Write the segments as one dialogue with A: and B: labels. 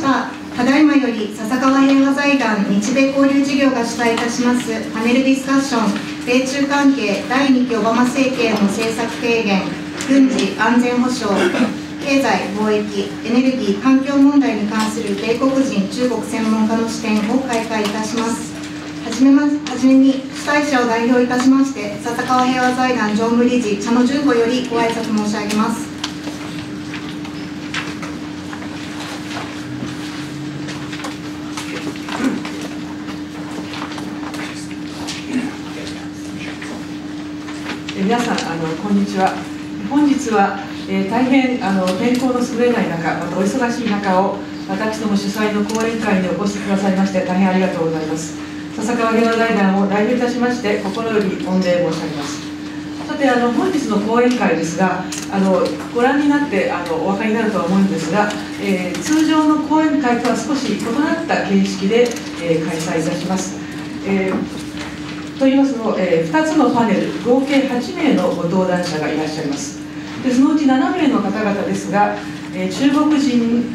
A: たただいまより笹川平和財団日米交流事業が主催いたしますパネルディスカッション米中関係第2期オバマ政権の政策提言軍事・安全保障経済・貿易・エネルギー・環境問題に関する米国人・中国専門家の視点を開会いたします。はじめに主催者を代表いたしまして笹川平和財団常務理事茶野純子よりご挨拶申し上げます。
B: 皆さんこんにちは。本日は、大変天候の優れない中、またお忙しい中を私ども主催の講演会にお越しくださいまして大変ありがとうございます。笹川平和財団を代表いたしまして心より御礼申し上げます。さて本日の講演会ですがご覧になってお分かりになるとは思うんですが、通常の講演会とは少し異なった形式で、開催いたします。といいますのも、2つのパネル合計8名のご登壇者がいらっしゃいます。でそのうち7名の方々ですが、米国人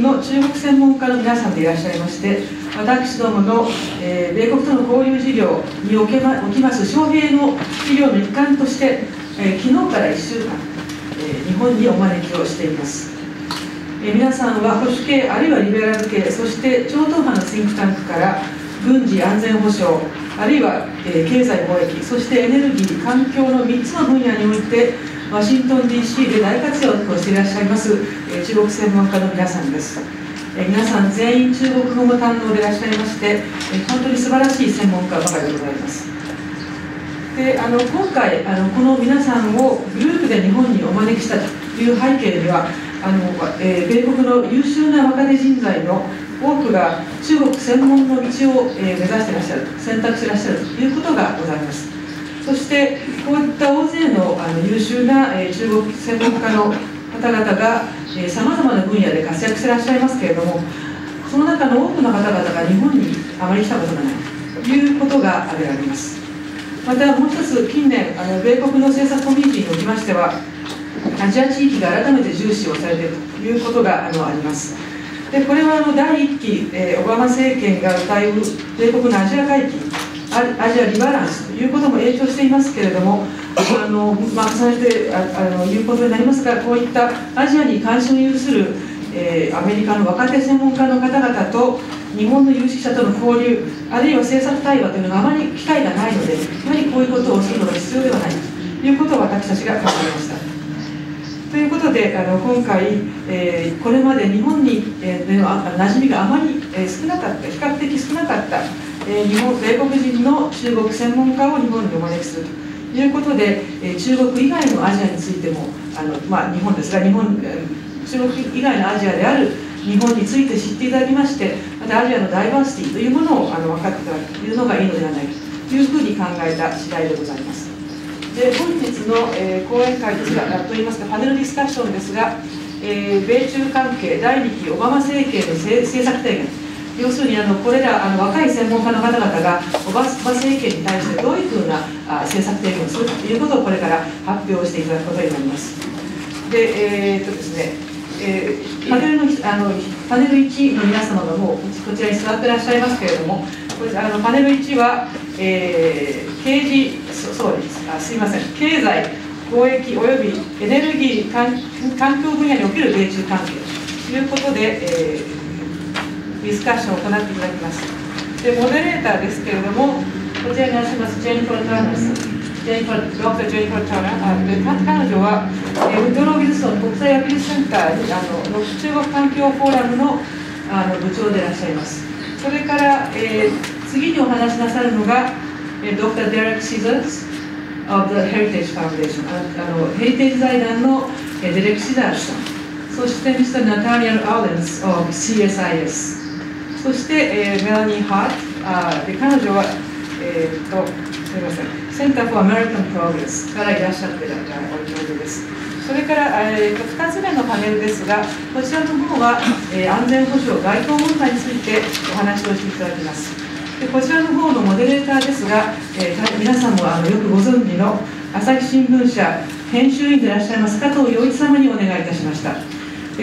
B: の中国専門家の皆さんでいらっしゃいまして、私どもの、米国との交流事業におきます招聘の事業の一環として、昨日から1週間、日本にお招きをしています。皆さんは保守系あるいはリベラル系、そして超党派のシンクタンクから軍事・安全保障、あるいは、経済・貿易、そしてエネルギー・環境の3つの分野においてワシントン DC で大活躍をしていらっしゃいます、中国専門家の皆さんです。皆さん全員中国語も堪能でいらっしゃいまして、本当に素晴らしい専門家ばかりでございます。で今回この皆さんをグループで日本にお招きしたという背景には米国の優秀な若手人材の多くが中国専門の道を、目指していらっしゃる、選択していらっしゃるということがございます。そしてこういった大勢の優秀な中国専門家の方々がさまざまな分野で活躍していらっしゃいますけれども、その中の多くの方々が日本にあまり来たことがないということが挙げられます。またもう一つ、近年米国の政策コミュニティにおきましてはアジア地域が改めて重視をされているということがあります。でこれは第1期、オバマ政権が謳う米国のアジア回帰、アジアリバランスということも影響していますけれども、重ねて言うことになりますが、こういったアジアに関心を有する、アメリカの若手専門家の方々と日本の有識者との交流、あるいは政策対話というのがあまり機会がないので、やはりこういうことをするのが必要ではないということを私たちが考えました。ということで今回、これまで日本に、馴染みがあまり、少なかった、比較的少なかった、米国人の中国専門家を日本にお招きするということで、中国以外のアジアについても日本ですが中国以外のアジアである日本について知っていただきまして、またアジアのダイバーシティというものを分かっていただくというのがいいのではないかというふうに考えた次第でございます。で本日の、講演会ですが、といいますかパネルディスカッションですが、米中関係第2期オバマ政権の政策提言、要するにこれら若い専門家の方々がオバマ政権に対してどういうふうな政策提言をするということをこれから発表していただくことになります。でですねパネル1の皆様がもうこちらに座っていらっしゃいますけれども、パネル1は、すいません、経済、貿易およびエネルギー、環境分野における米中関係ということで、ディスカッションを行っていただきます。でモデレーターですけれども、こちらにいらっしゃいますジェニファー・ターナーさん、ドクター・ジェニファー・ターナー、彼女はウッドロー技術の国際アピールセンターに中国環境フォーラムの部長でいらっしゃいます。それから、次にお話しなさるのがドクター・デレック・シザーズ of the Heritage Foundation、ヘリテージ財団のデレック・シザーズさん、そしてミスター・ナタリアル・アーレンス of CSIS、そして、メラニー・ハート、で彼女は、すみません、センター・フォー・アメリカン・プログレスからいらっしゃっているお一人です。それから、2つ目のパネルですが、こちらの方は、安全保障、外交問題についてお話をしていただきます。でこちらの方のモデレーターですが、皆さんもよくご存知の朝日新聞社編集員でいらっしゃいます加藤洋一様にお願いいたしました。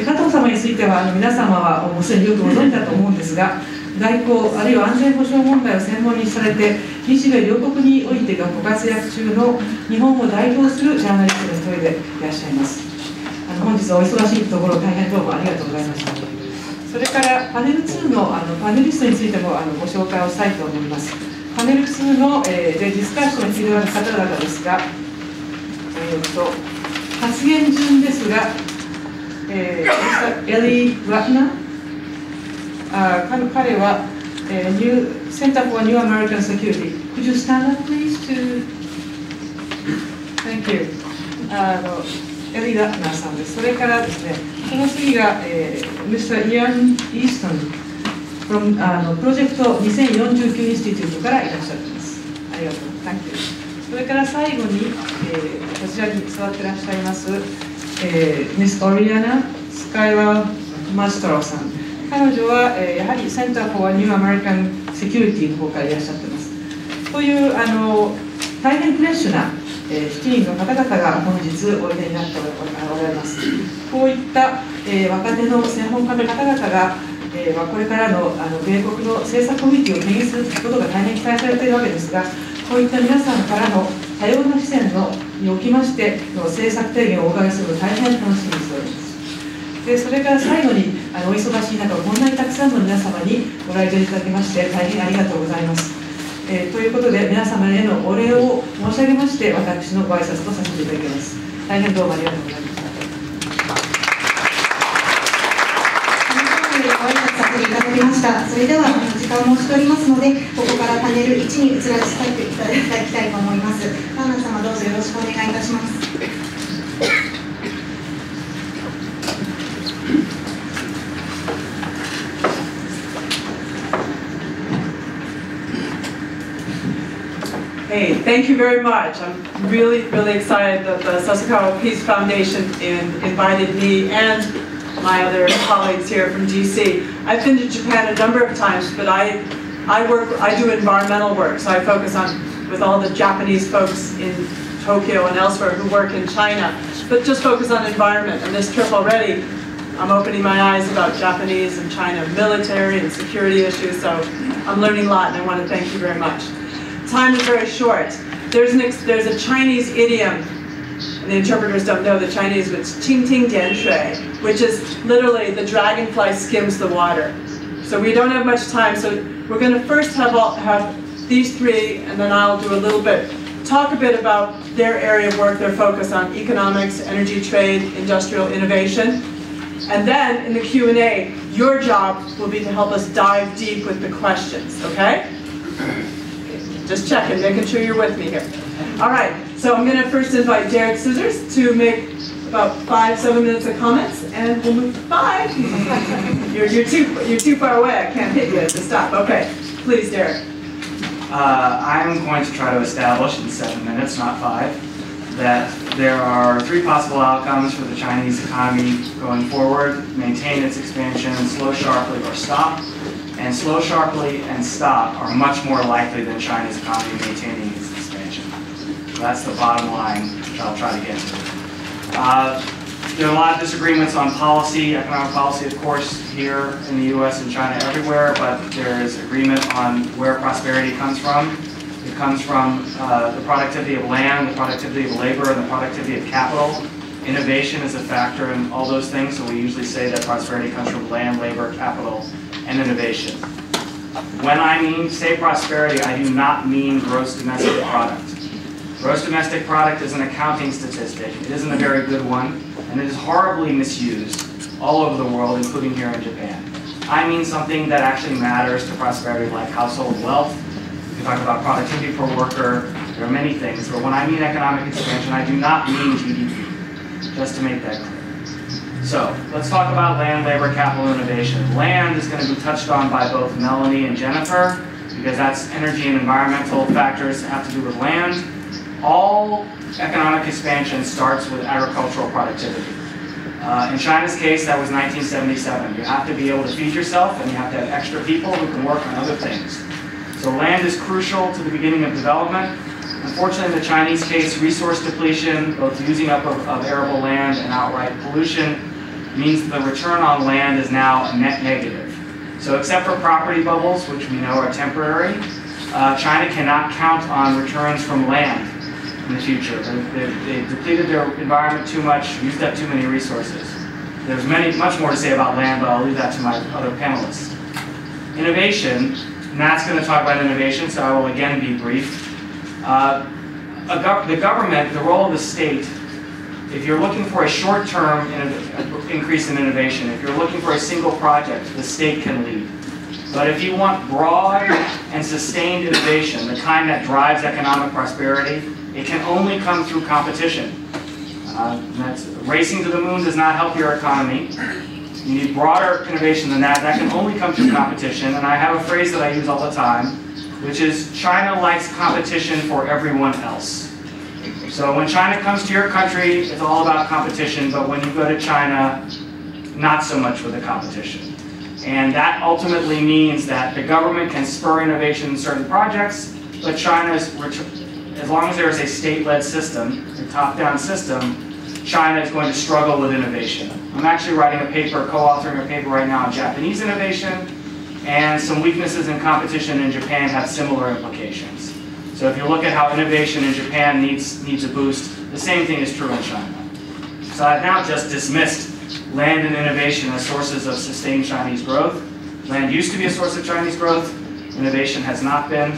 B: 加藤様については皆様はもうすでによくご存知だと思うんですが、外交あるいは安全保障問題を専門にされて、日米両国においてご活躍中の日本を代表するジャーナリストの一人でいらっしゃいます。本日はお忙しいところ大変どうもありがとうございました。それからパネル2のパネリストについてもご紹介をしたいと思います。パネル2の、ディスカッションをしている方々ですが、発言順ですが、エリー・ラッナー、彼は、Center for New American Security. Could you stand up, please? Thank you. エリー・ラッナーさんです。それからですね、その次が、Mr. Ian Easton from プロジェクト2049インスティテュートからいらっしゃっています。ありがとう。Thank you. それから最後に、こちらに座っていらっしゃいます、Miss Oriana Skylar-Mastro さん。彼女は、やはり Center for New American Security の方からいらっしゃっています。という大変フレッシュな7人の方々が本日おいでになっておられます。こういった、若手の専門家の方々が、これからの米国の政策コミュニティを牽引することが大変期待されているわけですが、こういった皆さんからの多様な視線におきましての政策提言をお伺いするのを大変楽しみにしております。でそれから最後にお忙しい中、こんなにたくさんの皆様にご来場いただきまして大変ありがとうございます。ということで皆様へのお礼を申し上げまして、私のご挨拶とさせていただきます。大変どうもありがとうございました。
A: ご挨拶させていただきました。それでは時間を申しておりますので、ここからパネル1に移らせていただきたいと思います。カーナ様、どうぞよろしくお願いいたします。
C: Hey, thank you very much. I'm really excited that the Sasakawa Peace Foundation invited me and my other colleagues here from DC. I've been to Japan a number of times, but I do environmental work, so I focus on with all the Japanese folks in Tokyo and elsewhere who work in China, but just focus on environment. And this trip already, I'm opening my eyes about Japanese and China military and security issues, so I'm learning a lot, and I want to thank you very much. Time is very short. There's a Chinese idiom, and the interpreters don't know the Chinese, but it's "qing ting dian shui," which is literally the dragonfly skims the water. So we don't have much time, so we're going to first have these three, and then I'll do talk a bit about their area of work, their focus on economics, energy trade, industrial innovation. And then in the Q&A, your job will be to help us dive deep with the questions, okay? Just checking, making sure you're with me here. All right, so I'm going to first invite Derek Scissors to make about 5-7 minutes of comments, and we'll move to 5. You're too far away. I can't hit you to stop. Okay, please, Derek.
D: I'm going to try to establish in 7 minutes, not 5, that there are 3 possible outcomes for the Chinese economy going forward: maintain its expansion, slow sharply, or stop. And slow sharply and stop are much more likely than China's economy maintaining its expansion. So that's the bottom line, which I'll try to get to. There are a lot of disagreements on policy, economic policy, of course, here in the U.S. and China, everywhere, but there is agreement on where prosperity comes from. It comes from the productivity of land, the productivity of labor, and the productivity of capital. Innovation is a factor in all those things, so we usually say that prosperity comes from land, labor, capital, and innovation. When I say prosperity, I do not mean gross domestic product. Gross domestic product is an accounting statistic. It isn't a very good one, and it is horribly misused all over the world, including here in Japan. I mean something that actually matters to prosperity, like household wealth. We talk about productivity per worker. There are many things, but when I mean economic expansion, I do not mean GDP, just to make that clear. So let's talk about land, labor, capital, innovation. Land is going to be touched on by both Melanie and Jennifer, because that's energy and environmental factors that have to do with land. All economic expansion starts with agricultural productivity. In China's case, that was 1977. You have to be able to feed yourself, and you have to have extra people who can work on other things. So land is crucial to the beginning of development. Unfortunately, in the Chinese case, resource depletion, both using up of arable land and outright pollution, means the return on land is now a net negative. So except for property bubbles, which we know are temporary, China cannot count on returns from land in the future. They've depleted their environment too much, used up too many resources. There's much more to say about land, but I'll leave that to my other panelists. Innovation, Matt's going to talk about innovation, so I will again be brief. The government, the role of the state, if you're looking for a short-term increase in innovation, if you're looking for a single project, the state can lead. But if you want broad and sustained innovation, the kind that drives economic prosperity, it can only come through competition. Racing to the moon does not help your economy. You need broader innovation than that. That can only come through competition. And I have a phrase that I use all the time, which is China likes competition for everyone else. So when China comes to your country, it's all about competition, but when you go to China, not so much with the competition. And that ultimately means that the government can spur innovation in certain projects, but China's, as long as there is a state-led system, a top-down system, China is going to struggle with innovation. I'm actually writing a paper, co-authoring a paper right now on Japanese innovation, and some weaknesses in competition in Japan have similar implications. So if you look at how innovation in Japan needs a boost, the same thing is true in China. So I've now just dismissed land and innovation as sources of sustained Chinese growth. Land used to be a source of Chinese growth. Innovation has not been.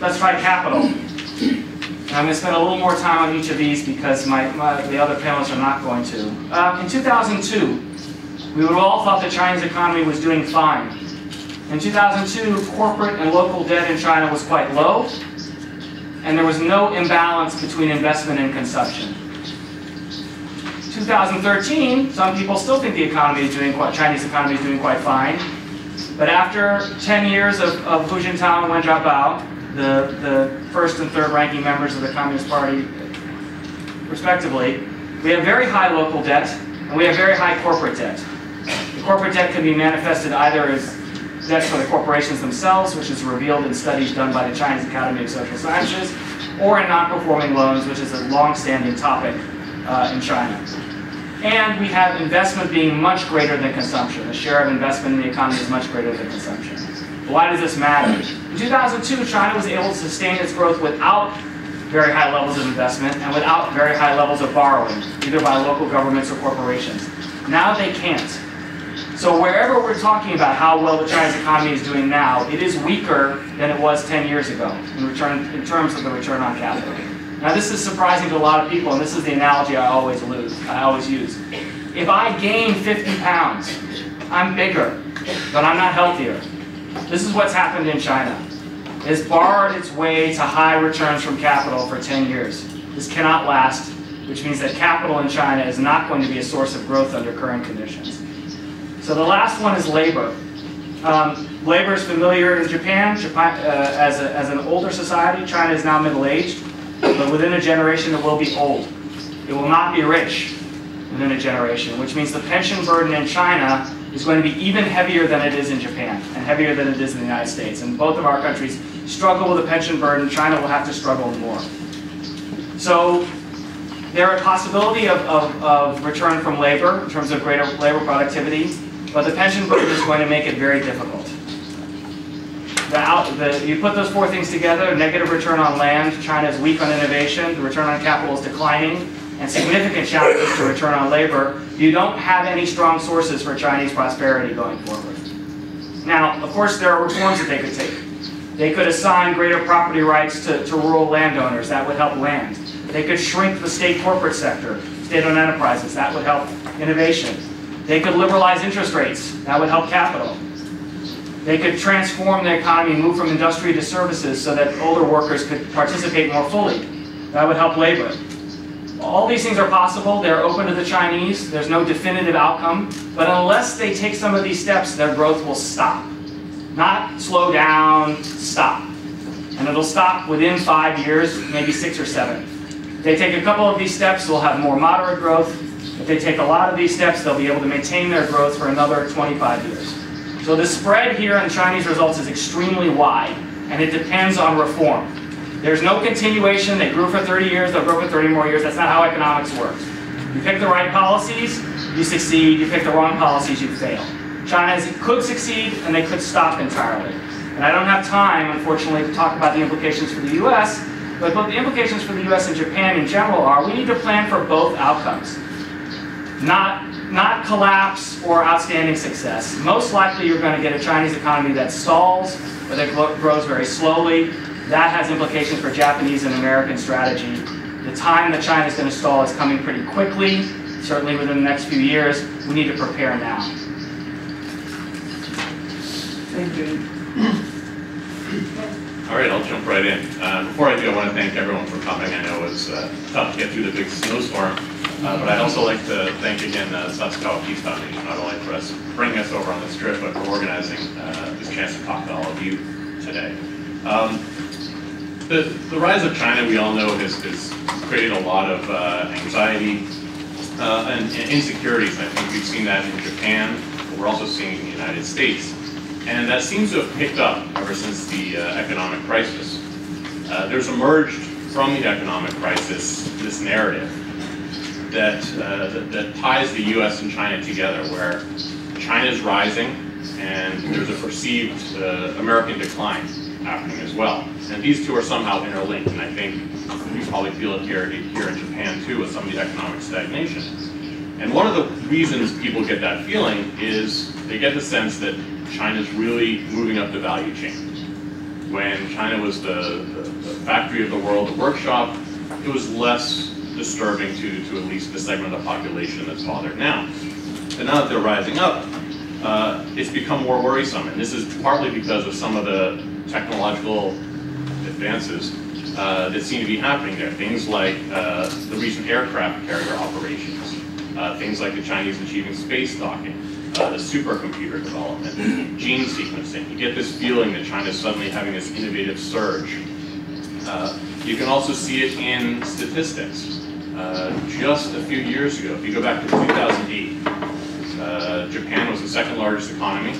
D: Let's try capital. And I'm going to spend a little more time on each of these because the other panelists are not going to. In 2002, we would have all thought the Chinese economy was doing fine. In 2002, corporate and local debt in China was quite low, and there was no imbalance between investment and consumption. 2013, some people still think the economy is Chinese economy is doing quite fine, but after 10 years of Hu Jintao and Wen Jiabao, the first and third ranking members of the Communist Party, respectively, we have very high local debt, and we have very high corporate debt. The corporate debt can be manifested either as debt for the corporations themselves, which is revealed in studies done by the Chinese Academy of Social Sciences, or in non-performing loans, which is a long-standing topic in China. And we have investment being much greater than consumption. The share of investment in the economy is much greater than consumption. Why does this matter? In 2002, China was able to sustain its growth without very high levels of investment and without very high levels of borrowing, either by local governments or corporations. Now they can't. So wherever we're talking about how well the Chinese economy is doing now, it is weaker than it was 10 years ago in terms of the return on capital. Now this is surprising to a lot of people, and this is the analogy I always use. If I gain 50 pounds, I'm bigger, but I'm not healthier. This is what's happened in China. It's borrowed its way to high returns from capital for 10 years. This cannot last, which means that capital in China is not going to be a source of growth under current conditions. So the last one is labor. Labor is familiar in Japan. As an older society, China is now middle-aged, but within a generation it will be old. It will not be rich within a generation, which means the pension burden in China is going to be even heavier than it is in Japan, and heavier than it is in the United States. And both of our countries struggle with a pension burden. China will have to struggle more. So there are possibility of return from labor in terms of greater labor productivity, but the pension burden is going to make it very difficult. You put those four things together: negative return on land, China is weak on innovation, the return on capital is declining, and significant challenges to return on labor. You don't have any strong sources for Chinese prosperity going forward. Now, of course, there are reforms that they could take. They could assign greater property rights to rural landowners. That would help land. They could shrink the state corporate sector, state-owned enterprises. That would help innovation. They could liberalize interest rates. That would help capital. They could transform the economy, move from industry to services so that older workers could participate more fully. That would help labor. All these things are possible. They're open to the Chinese. There's no definitive outcome. But unless they take some of these steps, their growth will stop. Not slow down, stop. And it'll stop within 5 years, maybe 6 or 7. If they take a couple of these steps, they'll have more moderate growth. If they take a lot of these steps, they'll be able to maintain their growth for another 25 years. So the spread here on Chinese results is extremely wide, and it depends on reform. There's no continuation. They grew for 30 years, they'll grow for 30 more years. That's not how economics works. You pick the right policies, you succeed. You pick the wrong policies, you fail. China could succeed, and they could stop entirely. And I don't have time, unfortunately, to talk about the implications for the U.S., but what the implications for the U.S. and Japan in general are, we need to plan for both outcomes. Not collapse or outstanding success. Most likely you're going to get a Chinese economy that stalls or that grows very slowly. That has implications for Japanese and American strategy. The time that China is going to stall is coming pretty quickly, certainly within the next few years. We need to prepare now.
B: Thank you.
E: All right, I'll jump right in. Before I do, I want to thank everyone for coming. I know it was tough to get through the big snowstorm, but I'd also like to thank again Sasakawa Peace Foundation, not only for us bringing us over on this trip, but for organizing this chance to talk to all of you today. The rise of China, we all know, has created a lot of anxiety and insecurities. I think we've seen that in Japan, but we're also seeing it in the United States. And that seems to have picked up ever since the economic crisis. There's emerged from the economic crisis this narrative that ties the U.S. and China together, where China is rising and there's a perceived American decline happening as well. And these two are somehow interlinked, and I think you probably feel it here in Japan too, with some of the economic stagnation. And one of the reasons people get that feeling is they get the sense that China's really moving up the value chain. When China was the factory of the world, the workshop, it was less disturbing to at least the segment of the population that's bothered now. And now that they're rising up, it's become more worrisome. And this is partly because of some of the technological advances that seem to be happening there. Things like the recent aircraft carrier operations, things like the Chinese achieving space docking, the supercomputer development, gene sequencing. You get this feeling that China's suddenly having this innovative surge. You can also see it in statistics. Just a few years ago, if you go back to 2008, Japan was the second largest economy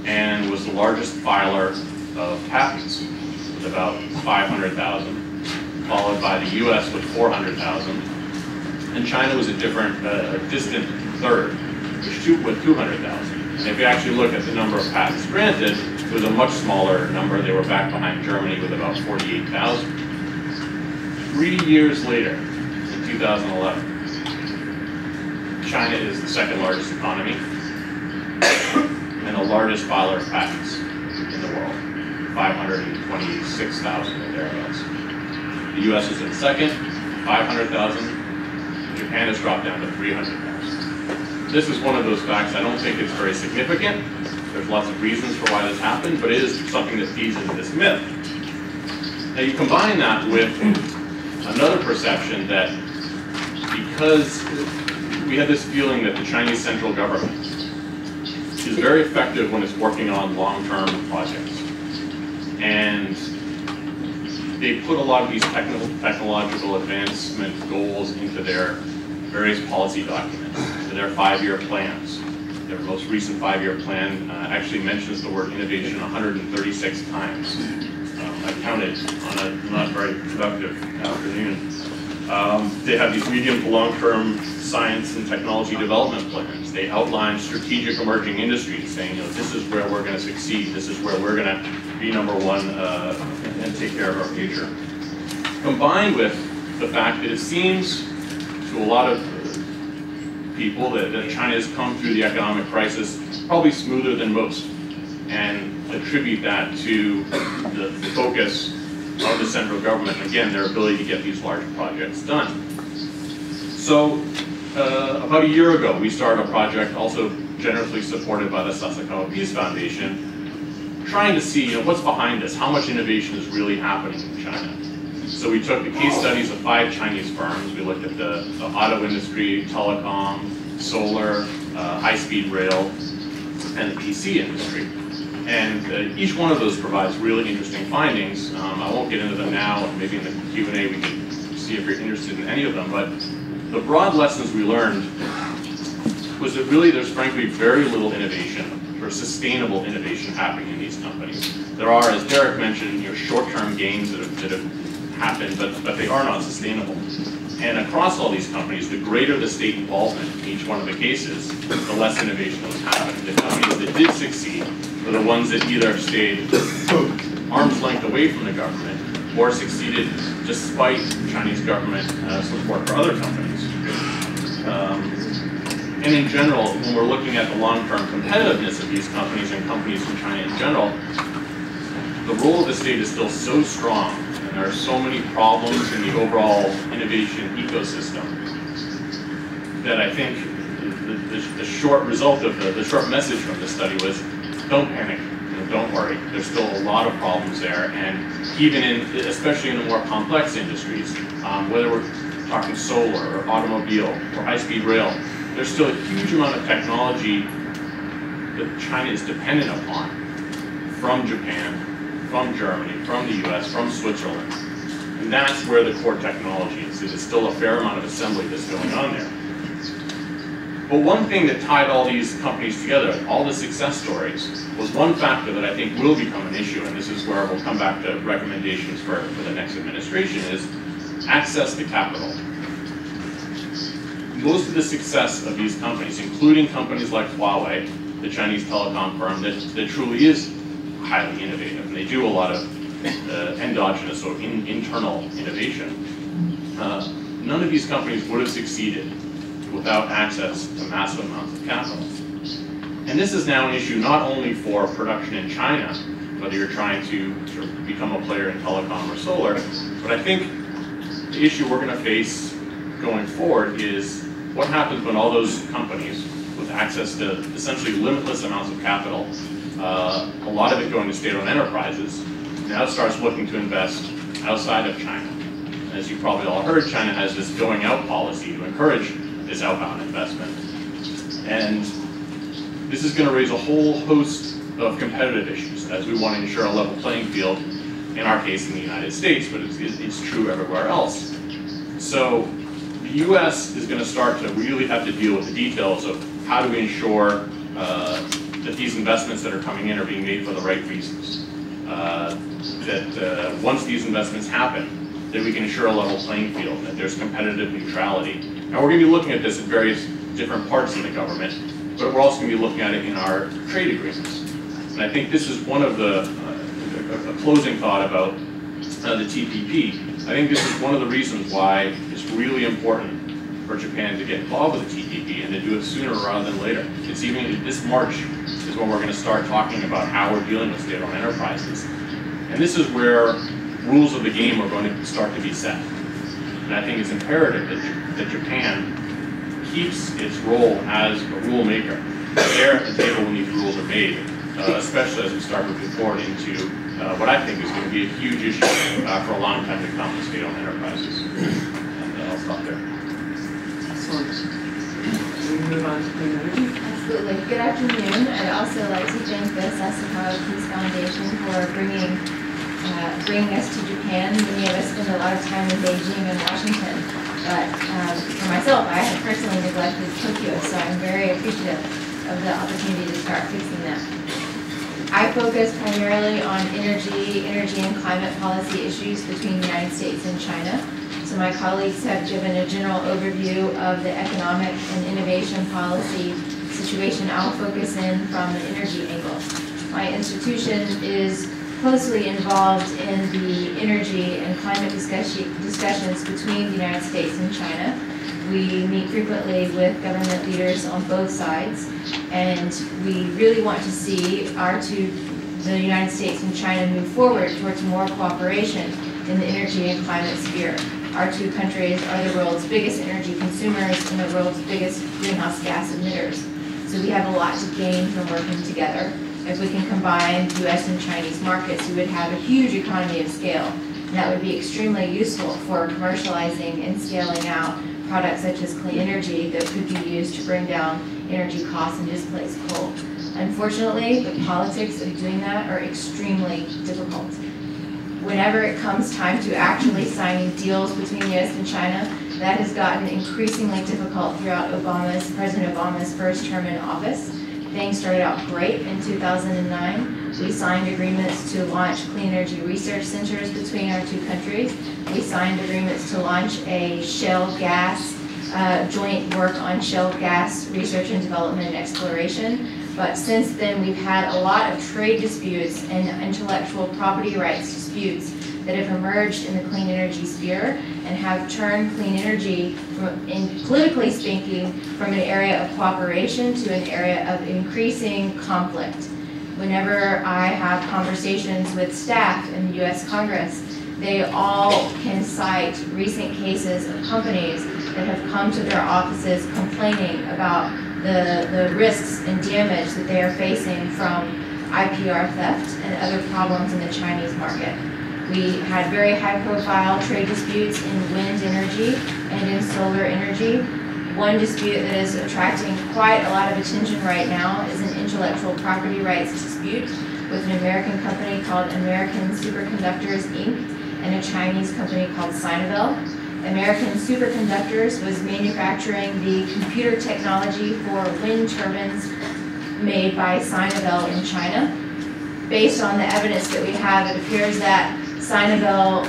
E: and was the largest filer of patents with about 500,000, followed by the U.S. with 400,000, and China was a distant third, with 200,000. And if you actually look at the number of patents granted, it was a much smaller number. They were back behind Germany with about 48,000. 3 years later, in 2011, China is the second largest economy and the largest filer of patents in the world, 526,000 or thereabouts. The U.S. is in second, 500,000. Japan has dropped down to 300,000. This is one of those facts. I don't think it's very significant. There's lots of reasons for why this happened, but it is something that feeds into this myth. Now you combine that with another perception that because we have this feeling that the Chinese central government is very effective when it's working on long-term projects. And they put a lot of these technological advancement goals into their various policy documents, to their 5-year plans. Their most recent 5-year plan actually mentions the word innovation 136 times. I counted on a not very productive afternoon. They have these medium to long-term science and technology development plans. They outline strategic emerging industries, saying, this is where we're going to succeed. This is where we're going to be number one and take care of our future. Combined with the fact that it seems to a lot of people that China has come through the economic crisis probably smoother than most, and attribute that to the focus of the central government, and again, their ability to get these large projects done. So about a year ago, we started a project also generously supported by the Sasakawa Peace Foundation, trying to see what's behind this, how much innovation is really happening in China. So we took the case studies of 5 Chinese firms. We looked at the auto industry, telecom, solar, high-speed rail, and the PC industry. And each one of those provides really interesting findings. I won't get into them now. Maybe in the Q&A we can see if you're interested in any of them. But the broad lessons we learned was that really there's frankly very little innovation or sustainable innovation happening in these companies. There are, as Derek mentioned, short-term gains that have happened, but they are not sustainable. And across all these companies, the greater the state involvement in each one of the cases, the less innovation was happening. The companies that did succeed were the ones that either stayed arm's length away from the government or succeeded despite Chinese government support for other companies. And in general, when we're looking at the long-term competitiveness of these companies and companies in China in general, the role of the state is still so strong, and there are so many problems in the overall innovation ecosystem that I think the short result of the short message from the study was, don't panic, don't worry. There's still a lot of problems there, and even especially in the more complex industries, whether we're talking solar or automobile or high-speed rail, there's still a huge amount of technology that China is dependent upon from Japan, from Germany, from the US, from Switzerland. And that's where the core technology is. There's still a fair amount of assembly that's going on there. But one thing that tied all these companies together, all the success stories, was one factor that I think will become an issue, and this is where we'll come back to recommendations for the next administration, is access to capital. Most of the success of these companies, including companies like Huawei, the Chinese telecom firm that truly is highly innovative, and they do a lot of endogenous or internal innovation. None of these companies would have succeeded without access to massive amounts of capital. And this is now an issue not only for production in China, whether you're trying to sort of become a player in telecom or solar, but I think the issue we're going to face going forward is what happens when all those companies with access to essentially limitless amounts of capital, a lot of it going to state-owned enterprises, now starts looking to invest outside of China. As you probably all heard, China has this going out policy to encourage this outbound investment. And this is going to raise a whole host of competitive issues as we want to ensure a level playing field, in our case in the United States, but it's true everywhere else. So the US is going to start to really have to deal with the details of how do we ensure that these investments that are coming in are being made for the right reasons. That once these investments happen, that we can ensure a level playing field, that there's competitive neutrality. And we're going to be looking at this in various different parts of the government, but we're also going to be looking at it in our trade agreements. And I think this is one of the, a closing thought about the TPP. I think this is one of the reasons why it's really important for Japan to get involved with the TPP and to do it sooner rather than later. It's even, this March is when we're going to start talking about how we're dealing with state-owned enterprises. And this is where rules of the game are going to start to be set. And I think it's imperative that Japan keeps its role as a rule maker. They're at the table when these rules are made, especially as we start moving forward into what I think is going to be a huge issue for a long time to come with state-owned enterprises. And I'll stop there.
B: Excellent. We move on to clean energy.
F: Absolutely. Good afternoon. I'd also like to thank the Sasakawa Peace Foundation for bringing us to Japan. Many of us spend a lot of time in Beijing and Washington, but for myself, I have personally neglected Tokyo, so I'm very appreciative of the opportunity to start fixing that. I focus primarily on energy and climate policy issues between the United States and China. So my colleagues have given a general overview of the economic and innovation policy situation. I'll focus in from the energy angle. My institution is closely involved in the energy and climate discussions between the United States and China. We meet frequently with government leaders on both sides, and we really want to see the United States and China move forward towards more cooperation in the energy and climate sphere. Our two countries are the world's biggest energy consumers and the world's biggest greenhouse gas emitters. So we have a lot to gain from working together. If we can combine U.S. and Chinese markets, we would have a huge economy of scale. And that would be extremely useful for commercializing and scaling out products such as clean energy that could be used to bring down energy costs and displace coal. Unfortunately, the politics of doing that are extremely difficult. Whenever it comes time to actually signing deals between the U.S. and China, that has gotten increasingly difficult throughout President Obama's first term in office. things started out great in 2009. We signed agreements to launch clean energy research centers between our two countries. We signed agreements to launch a shale gas, joint work on shale gas research and development and exploration. But since then, we've had a lot of trade disputes and intellectual property rights disputes that have emerged in the clean energy sphere and have turned clean energy, politically speaking, from an area of cooperation to an area of increasing conflict. Whenever I have conversations with staff in the U.S. Congress, they all can cite recent cases of companies that have come to their offices complaining about the risks and damage that they are facing from IPR theft and other problems in the Chinese market. We had very high-profile trade disputes in wind energy and in solar energy. One dispute that is attracting quite a lot of attention right now is an intellectual property rights dispute with an American company called American Superconductors, Inc. and a Chinese company called Sinovel. American Superconductors was manufacturing the computer technology for wind turbines made by Sinovel in China. Based on the evidence that we have, it appears that Sinovel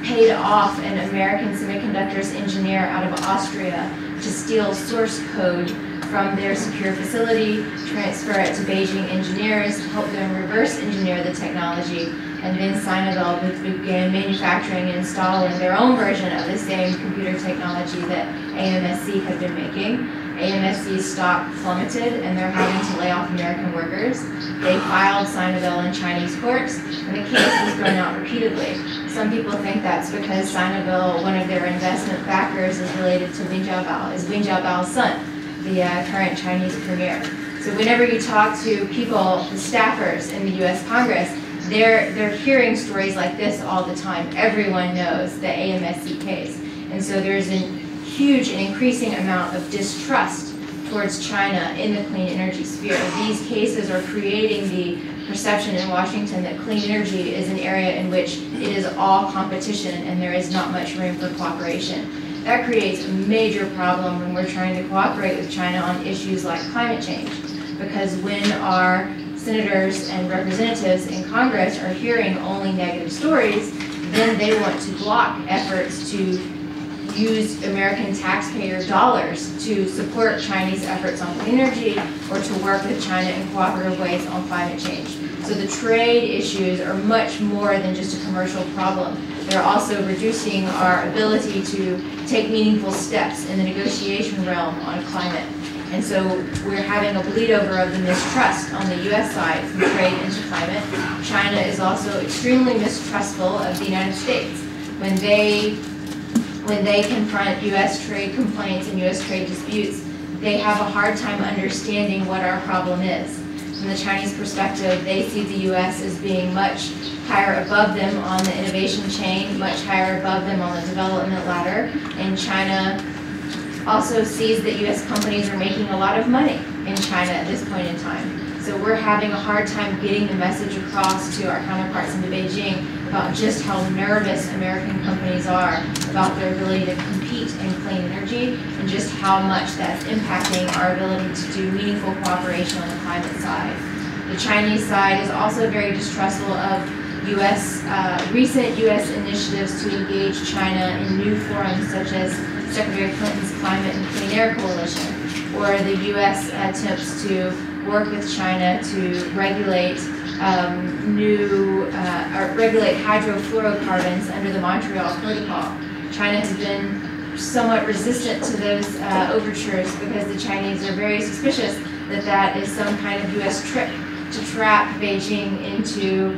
F: paid off an American semiconductors engineer out of Austria to steal source code from their secure facility, transfer it to Beijing engineers, help them reverse engineer the technology, and then Sinovel began manufacturing and installing their own version of the same computer technology that AMSC had been making. AMSC's stock plummeted and they're having to lay off American workers. They filed Sinovel in Chinese courts and the case was thrown out repeatedly. Some people think that's because Sinovel, one of their investment backers, is related to Wen Jiabao, is Wen Jiabao's son, the current Chinese premier. So whenever you talk to people, the staffers in the U.S. Congress, they're hearing stories like this all the time. Everyone knows the AMSC case. And so there's a huge and increasing amount of distrust towards China in the clean energy sphere. These cases are creating the perception in Washington that clean energy is an area in which it is all competition and there is not much room for cooperation. That creates a major problem when we're trying to cooperate with China on issues like climate change, because when our senators and representatives in Congress are hearing only negative stories, then they want to block efforts to use American taxpayer dollars to support Chinese efforts on clean energy or to work with China in cooperative ways on climate change. So the trade issues are much more than just a commercial problem. They're also reducing our ability to take meaningful steps in the negotiation realm on climate. And so we're having a bleed over of the mistrust on the U.S. side from trade into climate. China is also extremely mistrustful of the United States. When they confront U.S. trade complaints and U.S. trade disputes, they have a hard time understanding what our problem is. From the Chinese perspective, they see the U.S. as being much higher above them on the innovation chain, much higher above them on the development ladder, and China also sees that U.S. companies are making a lot of money in China at this point in time. So we're having a hard time getting the message across to our counterparts in Beijing about just how nervous American companies are about their ability to compete in clean energy and just how much that's impacting our ability to do meaningful cooperation on the climate side. The Chinese side is also very distrustful of recent U.S. initiatives to engage China in new forums such as Secretary Clinton's Climate and Clean Air Coalition, or the U.S. attempts to work with China to regulate regulate hydrofluorocarbons under the Montreal Protocol. China has been somewhat resistant to those overtures because the Chinese are very suspicious that that is some kind of U.S. trick to trap Beijing into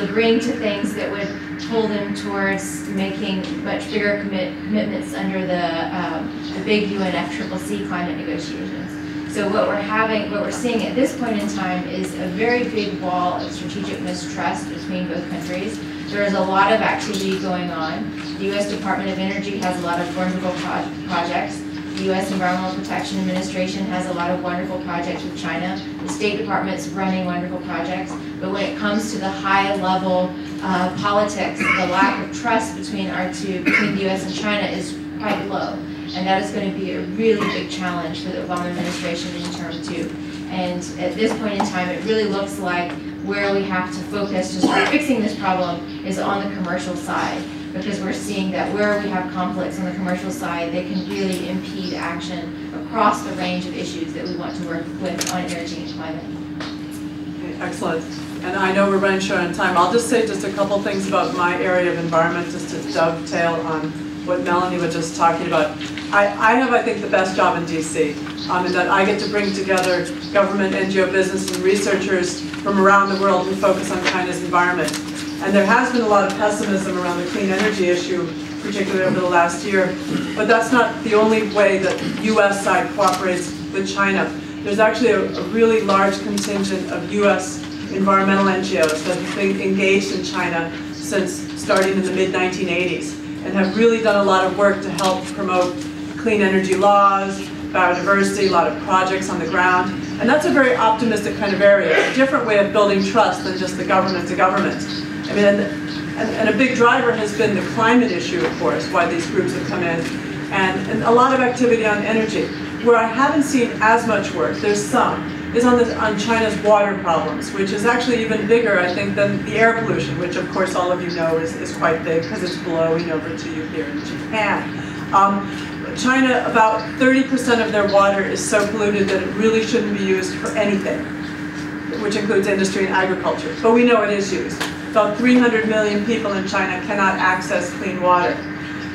F: agreeing to things that would pull them towards making much bigger commitments under the big UNFCCC climate negotiations. So what we're seeing at this point in time is a very big wall of strategic mistrust between both countries. There is a lot of activity going on. The U.S. Department of Energy has a lot of wonderful projects. The U.S. Environmental Protection Administration has a lot of wonderful projects with China. The State Department's running wonderful projects. But when it comes to the high-level politics, the lack of trust between the U.S. and China is quite low. And that is going to be a really big challenge for the Obama administration in term 2. And at this point in time, it really looks like where we have to focus to start fixing this problem is on the commercial side, because we're seeing that where we have conflicts on the commercial side, they can really impede action across the range of issues that we want to work with on energy and climate.
C: Okay, excellent. And I know we're running short on time. I'll just say just a couple things about my area of environment, just to dovetail on what Melanie was just talking about. I have, I think, the best job in DC, in that I get to bring together government, NGO, business, and researchers from around the world who focus on China's environment. And there has been a lot of pessimism around the clean energy issue, particularly over the last year. But that's not the only way that the U.S. side cooperates with China. There's actually a really large contingent of U.S. environmental NGOs that have been engaged in China since starting in the mid-1980s and have really done a lot of work to help promote clean energy laws, biodiversity, a lot of projects on the ground. And that's a very optimistic kind of area, a different way of building trust than just the government to government. I mean, and a big driver has been the climate issue, of course, why these groups have come in, and a lot of activity on energy. Where I haven't seen as much work, there's some, is on China's water problems, which is actually even bigger, I think, than the air pollution, which of course all of you know is quite big because it's blowing over to you here in Japan. China, about 30% of their water is so polluted that it really shouldn't be used for anything, which includes industry and agriculture. But we know it is used. About 300 million people in China cannot access clean water.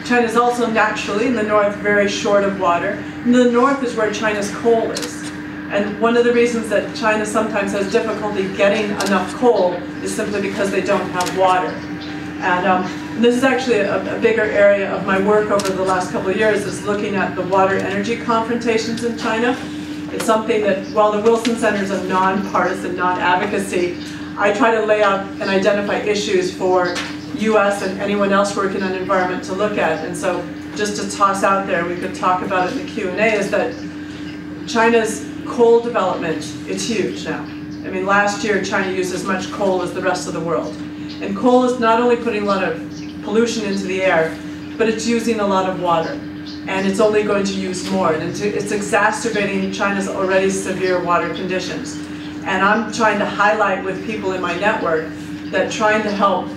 C: China is also naturally, in the north, very short of water. And the north is where China's coal is. And one of the reasons that China sometimes has difficulty getting enough coal is simply because they don't have water. And this is actually a bigger area of my work over the last couple of years, is looking at the water energy confrontations in China. It's something that, while the Wilson Center is a non-partisan, non-advocacy, I try to lay out and identify issues for U.S. and anyone else working on environment to look at. And so just to toss out there, we could talk about it in the Q&A, is that China's coal development is huge now. I mean, last year China used as much coal as the rest of the world. And coal is not only putting a lot of pollution into the air, but it's using a lot of water. And it's only going to use more. And it's exacerbating China's already severe water conditions. And I'm trying to highlight with people in my network that trying to help,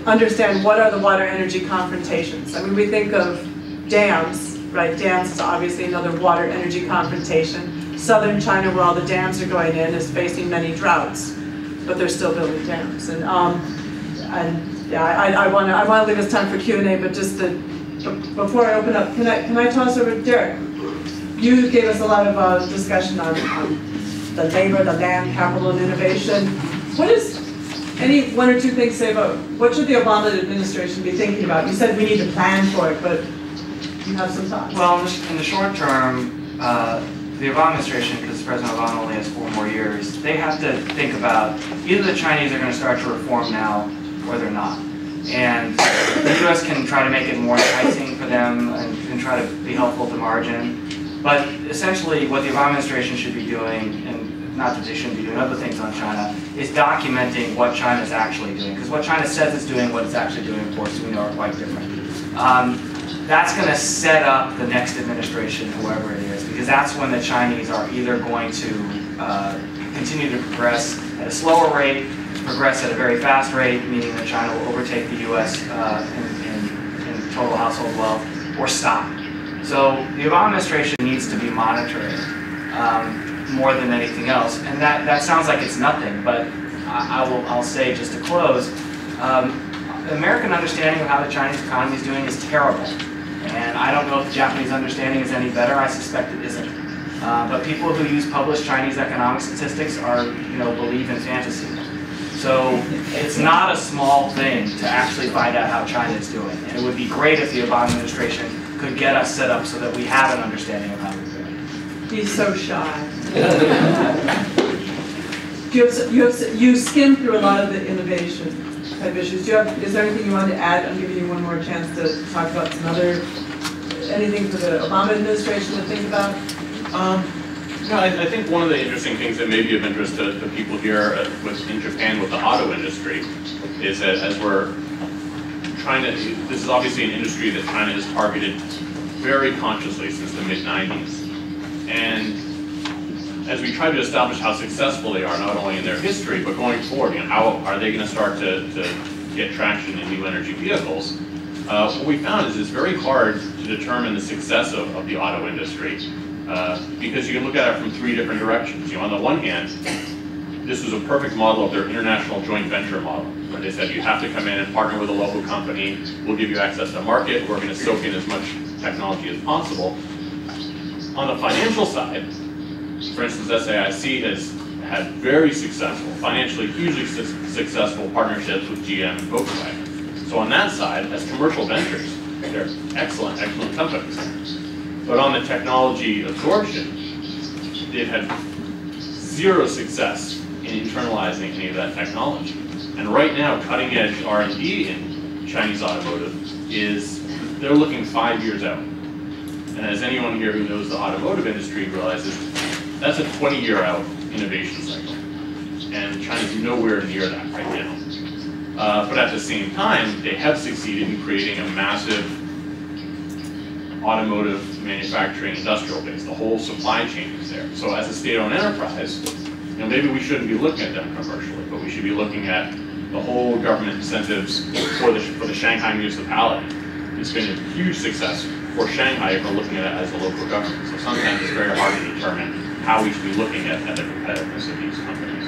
C: understand what are the water energy confrontations. I mean, we think of dams, right? Dams is obviously another water energy confrontation. Southern China, where all the dams are going in, is facing many droughts, but they're still building dams. And yeah, I want to leave us time for Q&A, but just before I open up, can I toss over to Derek? You gave us a lot of discussion on the labor, the land, capital, and innovation. What is any one or two things say about what should the Obama administration be thinking about? You said we need to plan for it, but you have some thoughts.
D: Well, in the short term, the Obama administration, because President Obama only has 4 more years, they have to think about either the Chinese are going to start to reform now or they're not. And the U.S. can try to make it more enticing for them and try to be helpful at the margin. But essentially what the Obama administration should be doing, and not that they shouldn't be doing other things on China, is documenting what China is actually doing. Because what China says it's doing, what it's actually doing, of course, we know are quite different. That's going to set up the next administration, whoever it is, because that's when the Chinese are either going to continue to progress at a slower rate, progress at a very fast rate, meaning that China will overtake the U.S. in total household wealth, or stop. So the Obama administration needs to be monitoring more than anything else, and that sounds like it's nothing, but I'll say just to close, the American understanding of how the Chinese economy is doing is terrible, and I don't know if the Japanese understanding is any better. I suspect it isn't. But people who use published Chinese economic statistics believe in fantasy. So it's not a small thing to actually find out how China is doing, and it would be great if the Obama administration could get us set up so that we have an understanding of how we're doing.
C: He's so shy. You skimmed through a lot of the innovation type issues. Is there anything you want to add? I'm giving you one more chance to talk about anything for the Obama administration to think about.
E: I think one of the interesting things that may be of interest to people here in Japan with the auto industry is that as we're trying to, this is obviously an industry that China has targeted very consciously since the mid-90s. And as we try to establish how successful they are, not only in their history, but going forward, how are they going to start to get traction in new energy vehicles? What we found is it's very hard to determine the success of the auto industry because you can look at it from three different directions. On the one hand, this was a perfect model of their international joint venture model, where they said you have to come in and partner with a local company, we'll give you access to market, we're going to soak in as much technology as possible. On the financial side, for instance, SAIC has had very successful, financially hugely successful partnerships with GM and Volkswagen. So on that side, as commercial ventures, they're excellent companies. But on the technology absorption, they've had zero success in internalizing any of that technology. And right now, cutting edge R&D in Chinese automotive they're looking 5 years out. And as anyone here who knows the automotive industry realizes, that's a 20-year out innovation cycle. And China's nowhere near that right now. But at the same time, they have succeeded in creating a massive automotive manufacturing industrial base. The whole supply chain is there. So as a state-owned enterprise, maybe we shouldn't be looking at them commercially, but we should be looking at the whole government incentives for the Shanghai municipality. It's been a huge success for Shanghai if we're looking at it as a local government. So sometimes it's very hard to determine how we should be looking at the competitiveness of these companies.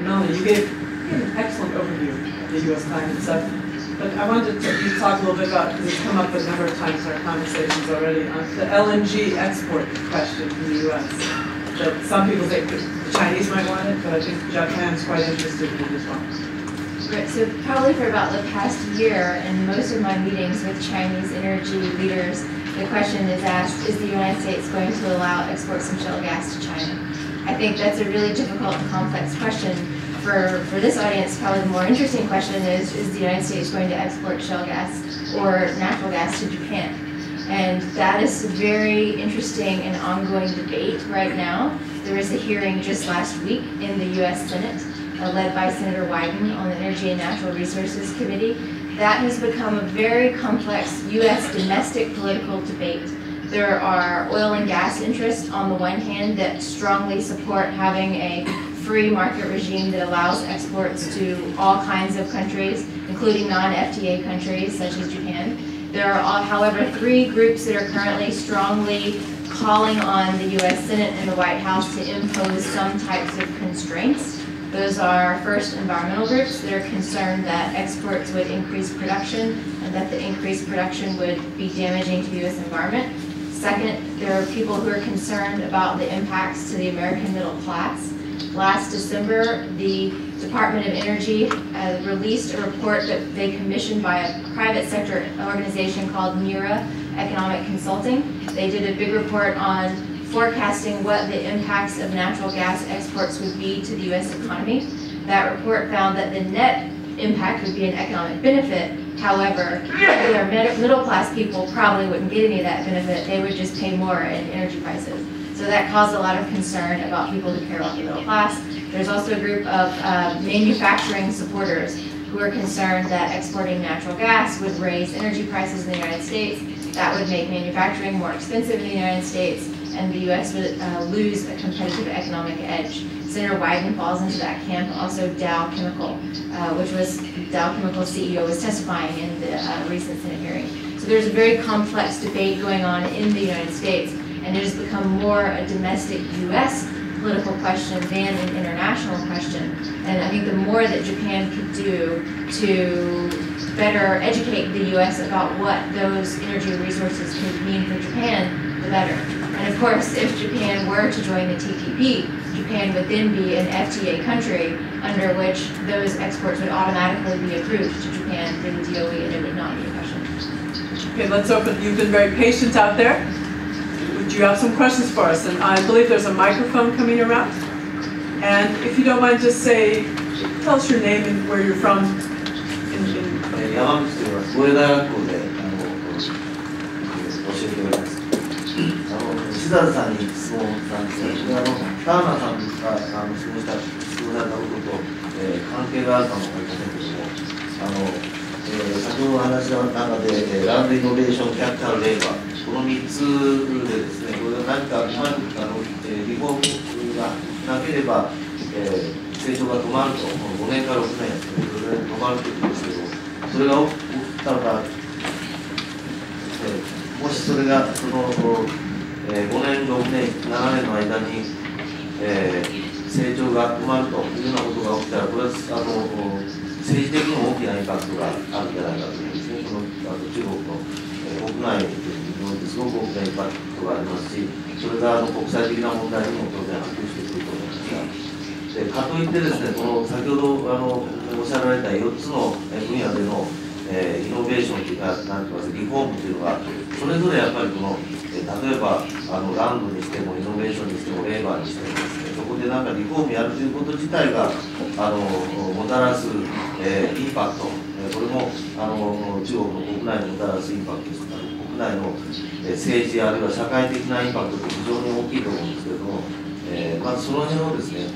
C: Melanie, you gave an excellent overview of the U.S. climate stuff, but I wanted you to talk a little bit about, because it's come up a number of times in our conversations already, on the LNG export question in the U.S. That some people think the Chinese might want it, but I think Japan's quite interested in it as well.
F: Right, so probably for about the past year, in most of my meetings with Chinese energy leaders, the question is asked, is the United States going to allow exports of shale gas to China? I think that's a really difficult and complex question. For this audience, probably the more interesting question is the United States going to export shale gas or natural gas to Japan? And that is a very interesting and ongoing debate right now. There was a hearing just last week in the U.S. Senate, led by Senator Wyden on the Energy and Natural Resources Committee. That has become a very complex U.S. domestic political debate. There are oil and gas interests on the one hand that strongly support having a free market regime that allows exports to all kinds of countries, including non-FTA countries such as Japan. There are, however, three groups that are currently strongly calling on the U.S. Senate and the White House to impose some types of constraints. Those are, first, environmental groups that are concerned that exports would increase production and that the increased production would be damaging to the U.S. environment. Second, there are people who are concerned about the impacts to the American middle class. Last December, the Department of Energy released a report that they commissioned by a private sector organization called NERA Economic Consulting. They did a big report on forecasting what the impacts of natural gas exports would be to the U.S. economy. That report found that the net impact would be an economic benefit. However, regular middle class people probably wouldn't get any of that benefit. They would just pay more in energy prices. So that caused a lot of concern about people who care about the middle class. There's also a group of manufacturing supporters who are concerned that exporting natural gas would raise energy prices in the United States. That would make manufacturing more expensive in the United States, and the U.S. would lose a competitive economic edge. Senator Wyden falls into that camp. Also Dow Chemical, which was Dow Chemical's CEO, was testifying in the recent Senate hearing. So there's a very complex debate going on in the United States, and it has become more a domestic U.S. political question than an international question. And I think the more that Japan could do to better educate the U.S. about what those energy resources could mean for Japan, the better. And of course, if Japan were to join the TPP, Japan would then be an FTA country under which those exports would automatically be approved to Japan through the DOE, and it would not be a question.
C: Okay, let's open. You've been very patient out there. Would you have some questions for us? And I believe there's a microphone coming around. And if you don't mind, just tell us your name and where you're from.
G: 山口では上田学校で教えております。石田さんに質問したんですが、田原さんが質問されたことと、関係があるかもわかりませんけれども、先ほどの話の中で、ランドイノベーション、キャピタル、レーバー、この3つでですね、これが何かうまくリフォームがなければ、成長が止まると、5年から6年、それで止まるというんですけど、それが起きたら、もしそれがその5年、6年、7年の間に、成長が止まるというようなことが起きたら、これは政治的にも大きなインパクトがあるんじゃないかと思うんですね。この中国の国内においてすごく大きなインパクトがありますし、それが国際的な問題にも当然波及してくると思いますが、かといってですね、この先ほどおっしゃられた4つの分野でのイノベーションというか、なんて言いますか、リフォームというのが、それぞれやっぱりこの、例えばランドにしても、イノベーションにしても、レーバーにしてもですね、そこでなんかリフォームやるということ自体が、もたらす、インパクト、これも中国の国内にもたらすインパクトです。国内の政治あるいは社会的なインパクトって非常に大きいと思うんですけれども、まずその辺をですね、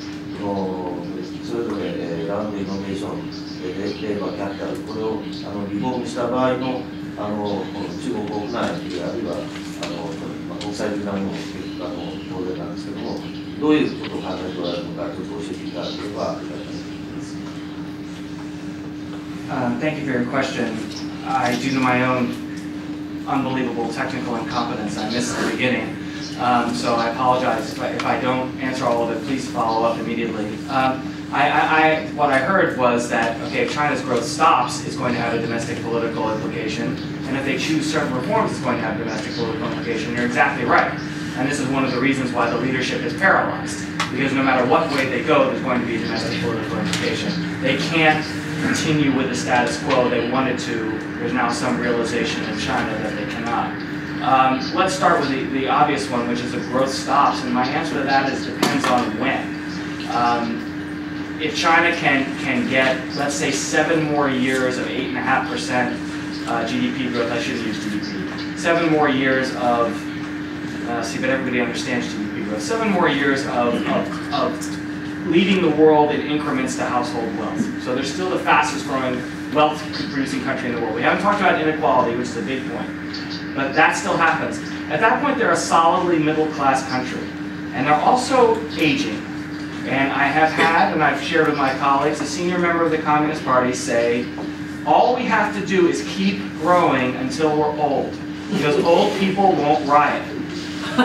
G: それぞれランドイノベーション、レーバー、キャピタル、これをリフォームした場合の中国国内、あるいは国際的なものも当然なんですけども、どういうことを考えておられるのか、ちょっと教えていただければありがたいです。
D: Thank you for your question. Due to my own unbelievable technical incompetence, I missed the beginning. So I apologize if I don't answer all of it. Please follow up immediately. What I heard was that, okay, if China's growth stops, it's going to have a domestic political implication. And if they choose certain reforms, it's going to have domestic political implication. You're exactly right. And this is one of the reasons why the leadership is paralyzed. Because no matter what way they go, there's going to be a domestic political implication. They can't continue with the status quo they wanted to. There's now some realization in China that they cannot. Let's start with the obvious one, which is if growth stops. And my answer to that is depends on when. If China can get, let's say, 7 more years of 8.5% GDP growth, I shouldn't use GDP, 7 more years of, but everybody understands GDP growth, 7 more years of leading the world in increments to household wealth. So they're still the fastest growing wealth producing country in the world. We haven't talked about inequality, which is a big point, but that still happens. At that point, they're a solidly middle class country, and they're also aging. And I have had, and I've shared with my colleagues, a senior member of the Communist Party say, all we have to do is keep growing until we're old, because old people won't riot. I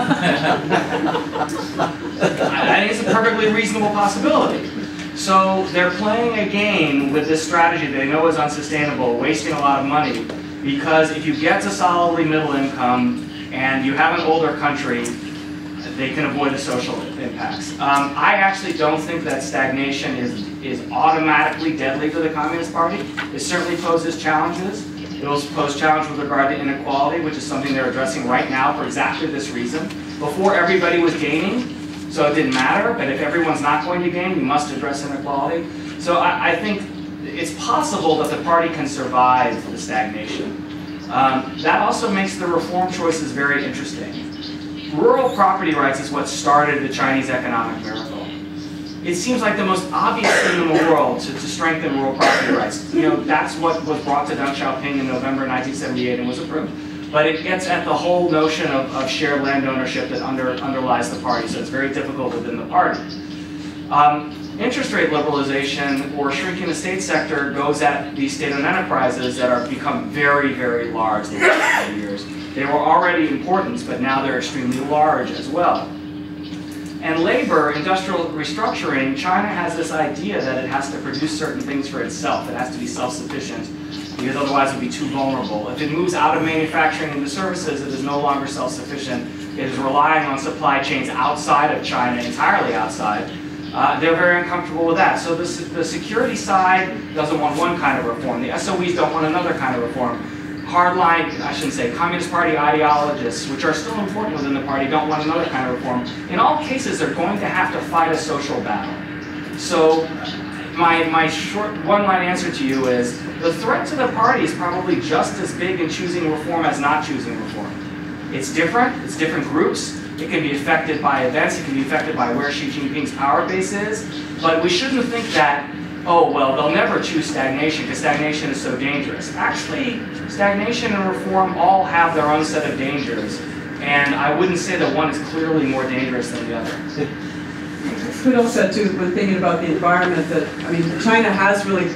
D: think it's a perfectly reasonable possibility. So they're playing a game with this strategy they know is unsustainable, wasting a lot of money, because if you get to solidly middle income and you have an older country, they can avoid the social impacts. I actually don't think that stagnation is automatically deadly for the Communist Party. It certainly poses challenges. It will pose challenges with regard to inequality, which is something they're addressing right now for exactly this reason. Before, everybody was gaining, so it didn't matter, but if everyone's not going to gain, you must address inequality. So I think it's possible that the party can survive the stagnation. That also makes the reform choices very interesting. Rural property rights is what started the Chinese economic miracle. It seems like the most obvious thing in the world to strengthen rural property rights. You know, that's what was brought to Deng Xiaoping in November 1978 and was approved. But it gets at the whole notion of shared land ownership that underlies the party, so it's very difficult within the party. Interest rate liberalization or shrinking the state sector goes at these state-owned enterprises that are become very, very large in the last few years. They were already important, but now they're extremely large as well. And labor, industrial restructuring, China has this idea that it has to produce certain things for itself. It has to be self-sufficient, because otherwise it would be too vulnerable. If it moves out of manufacturing into services, it is no longer self-sufficient. It is relying on supply chains outside of China, entirely outside. They're very uncomfortable with that. So the security side doesn't want one kind of reform. The SOEs don't want another kind of reform. Hardline, I shouldn't say, Communist Party ideologists, which are still important within the party, don't want another kind of reform. In all cases, they're going to have to fight a social battle. So my short one-line answer to you is, the threat to the party is probably just as big in choosing reform as not choosing reform. It's different groups. It can be affected by events, it can be affected by where Xi Jinping's power base is, but we shouldn't think that, oh, well, they'll never choose stagnation because stagnation is so dangerous. Actually, stagnation and reform all have their own set of dangers, and I wouldn't say that one is clearly more dangerous than the other.
C: Kudo said too, when thinking about the environment, that, I mean, China has really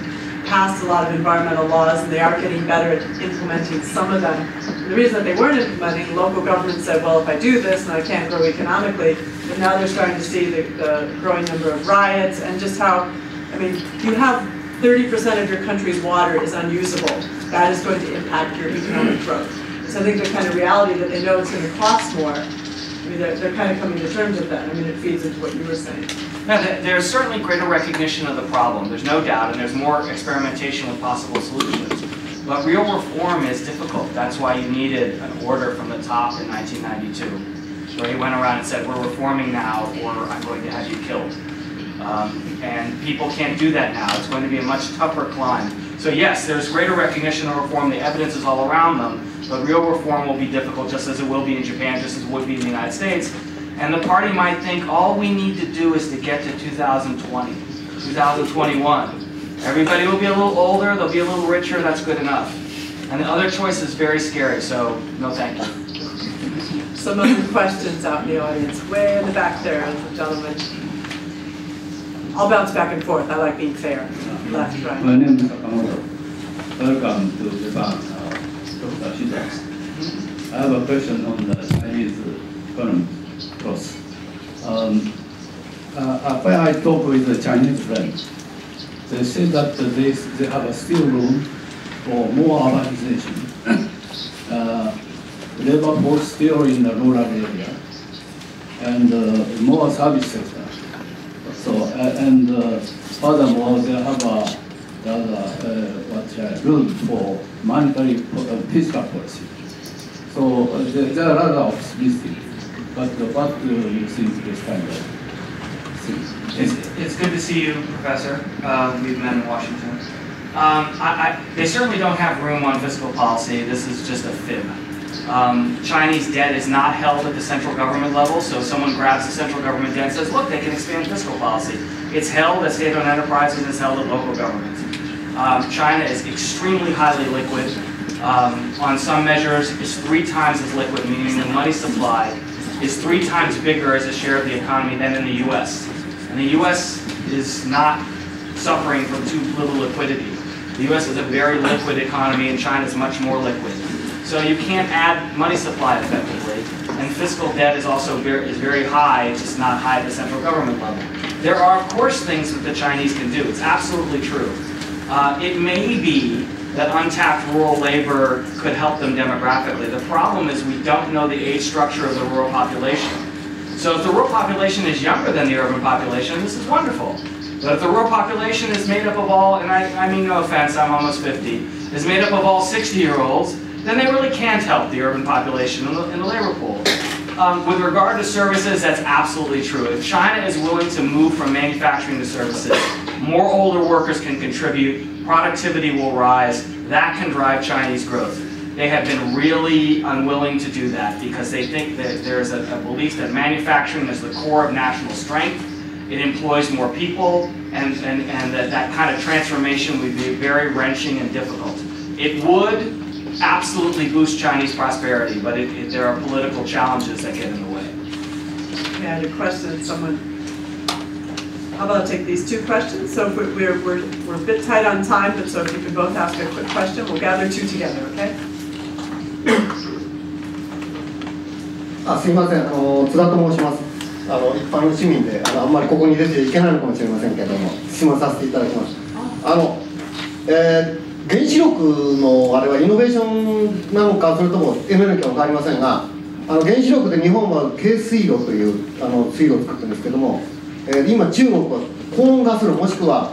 C: passed a lot of environmental laws, and they are getting better at implementing some of them. And the reason that they weren't implementing, local governments said, well, if I do this and I can't grow economically, but now they're starting to see the growing number of riots and just how, I mean, you have 30% of your country's water is unusable. That is going to impact your economic growth. So I think the kind of reality that they know it's going to cost more, I mean, they're kind of coming to terms with that. I mean, it feeds into what you were saying.
D: Yeah, there's certainly greater recognition of the problem, there's no doubt, and there's more experimentation with possible solutions. But real reform is difficult. That's why you needed an order from the top in 1992, where he went around and said, we're reforming now, or I'm going to have you killed. And people can't do that now. It's going to be a much tougher climb. So yes, there's greater recognition of reform, the evidence is all around them, but real reform will be difficult, just as it will be in Japan, just as it would be in the United States. And the party might think all we need to do is to get to 2020, 2021. Everybody will be a little older, they'll be a little richer, that's good enough. And the other choice is very scary, so no thank you.
C: Some other questions out in the audience, way in the back there, gentlemen. I'll bounce back and forth, I like being fair. Left, right.
H: My name is Sasakawa. Welcome to Japan, Dr. Shida. I have a question on the Chinese economy. When I talk with the Chinese friends, they say that they have still room for more urbanization. Labor force still in the rural area, and more service sector. So furthermore, they have room for monetary fiscal policy. So they are rather optimistic. But what do you think this kind of thing?
D: It's good to see you, Professor. We've met in Washington. They certainly don't have room on fiscal policy. This is just a fib. Chinese debt is not held at the central government level, so if someone grabs the central government debt and says, look, they can expand fiscal policy. It's held at state-owned enterprises and it's held at local governments. China is extremely highly liquid. On some measures, it's 3 times as liquid, meaning the money supply is 3 times bigger as a share of the economy than in the U.S. And the U.S. is not suffering from too little liquidity. The U.S. is a very liquid economy and China is much more liquid. So you can't add money supply effectively. And fiscal debt is also very high, it's just not high at the central government level. There are, of course, things that the Chinese can do. It's absolutely true. It may be that untapped rural labor could help them demographically. The problem is we don't know the age structure of the rural population. So if the rural population is younger than the urban population, this is wonderful. But if the rural population is made up of all, and I mean no offense, I'm almost 50, is made up of all 60-year-olds, then they really can't help the urban population in the labor pool. With regard to services, that's absolutely true. If China is willing to move from manufacturing to services, more older workers can contribute, productivity will rise, that can drive Chinese growth. They have been really unwilling to do that because they think that there is a belief that manufacturing is the core of national strength, it employs more people, and that kind of transformation would be very wrenching and difficult. It would absolutely boost Chinese prosperity, but there are political challenges that get in the way.
C: Okay, I had a question, someone. How about I take these 2 questions? So if we're a bit tight on time, but so if you could both ask a quick question, we'll gather 2 together, okay?
I: すみません、津田と申します。一般の市民であんまりここに出ていけないのかもしれませんけども、質問させていただきます。原子力のあれはイノベーションなのか、それともエネルギーか分かりませんが、原子力で日本は軽水炉という水炉を作ってるんですけども、今中国は高温ガス炉もしくは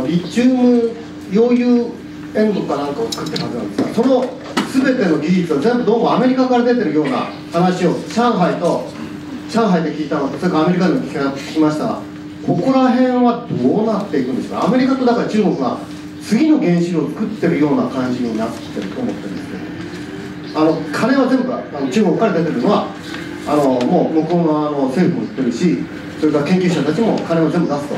I: リチウム溶融塩土かなんかを作ってるはずなんですが、その全ての技術は全部どうもアメリカから出てるような話を上海で聞いたのと、それからアメリカでも聞きましたが、ここら辺はどうなっていくんですか。アメリカとだから中国が次の原子炉を作ってるような感じになってると思ってるんですけど、金は全部中国から出てるのはもう向こうの政府も言ってるし、それから研究者たちも金を全部出すと。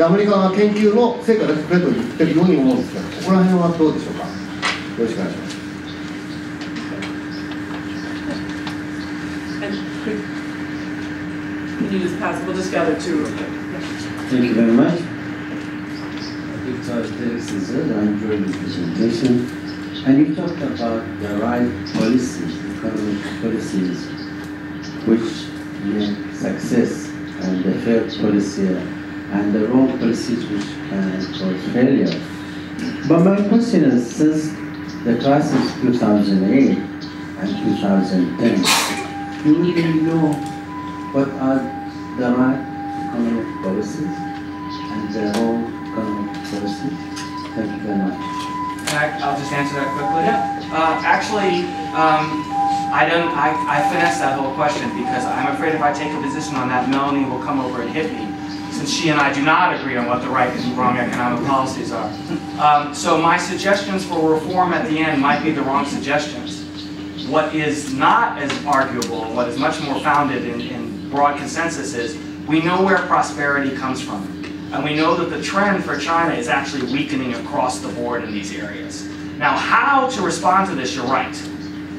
I: でアメリカは研究の成果だけくれと言ってるように思うんですけど、ここら辺はどうでしょうか。よろしくお願いします。
C: Can you just pass? We'll just gather two real quick.
J: Thank you very much. Victor Felix is I enjoyed the presentation. And you talked about the right policies, economic policies, which mean success, and the fair policy, and the wrong policies which can cause failure. But my question is, since the crisis 2008 and 2010, do we really know what are the right economic policies and the wrong economic policies? Thank you very much.
D: I'll just answer that quickly. Actually, I finessed that whole question because I'm afraid if I take a position on that, Melanie will come over and hit me, since she and I do not agree on what the right and wrong economic policies are. So my suggestions for reform at the end might be the wrong suggestions. What is not as arguable, and what is much more founded in broad consensus is, we know where prosperity comes from. And we know that the trend for China is actually weakening across the board in these areas. Now, how to respond to this, you're right.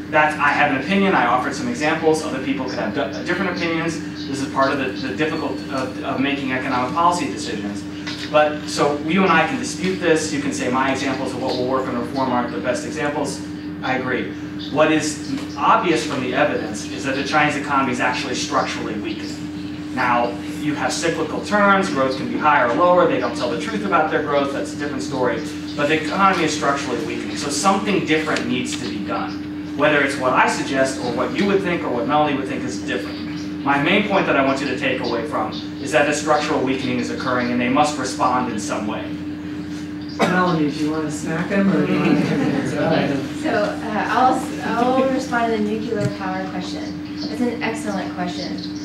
D: That I have an opinion, I offered some examples, other people could have different opinions. This is part of the difficulty of making economic policy decisions. But, so you and I can dispute this, you can say my examples of what will work on reform aren't the best examples. I agree. What is obvious from the evidence is that the Chinese economy is actually structurally weakening. Now, you have cyclical turns, growth can be higher or lower, they don't tell the truth about their growth, that's a different story. But the economy is structurally weakening, so something different needs to be done. Whether it's what I suggest, or what you would think, or what Melanie would think is different. My main point that I want you to take away from is that the structural weakening is occurring and they must respond in some way.
C: Melanie, do you want to smack him, or do you want to give an answer?
F: So I'll respond to the nuclear power question. That's an excellent question.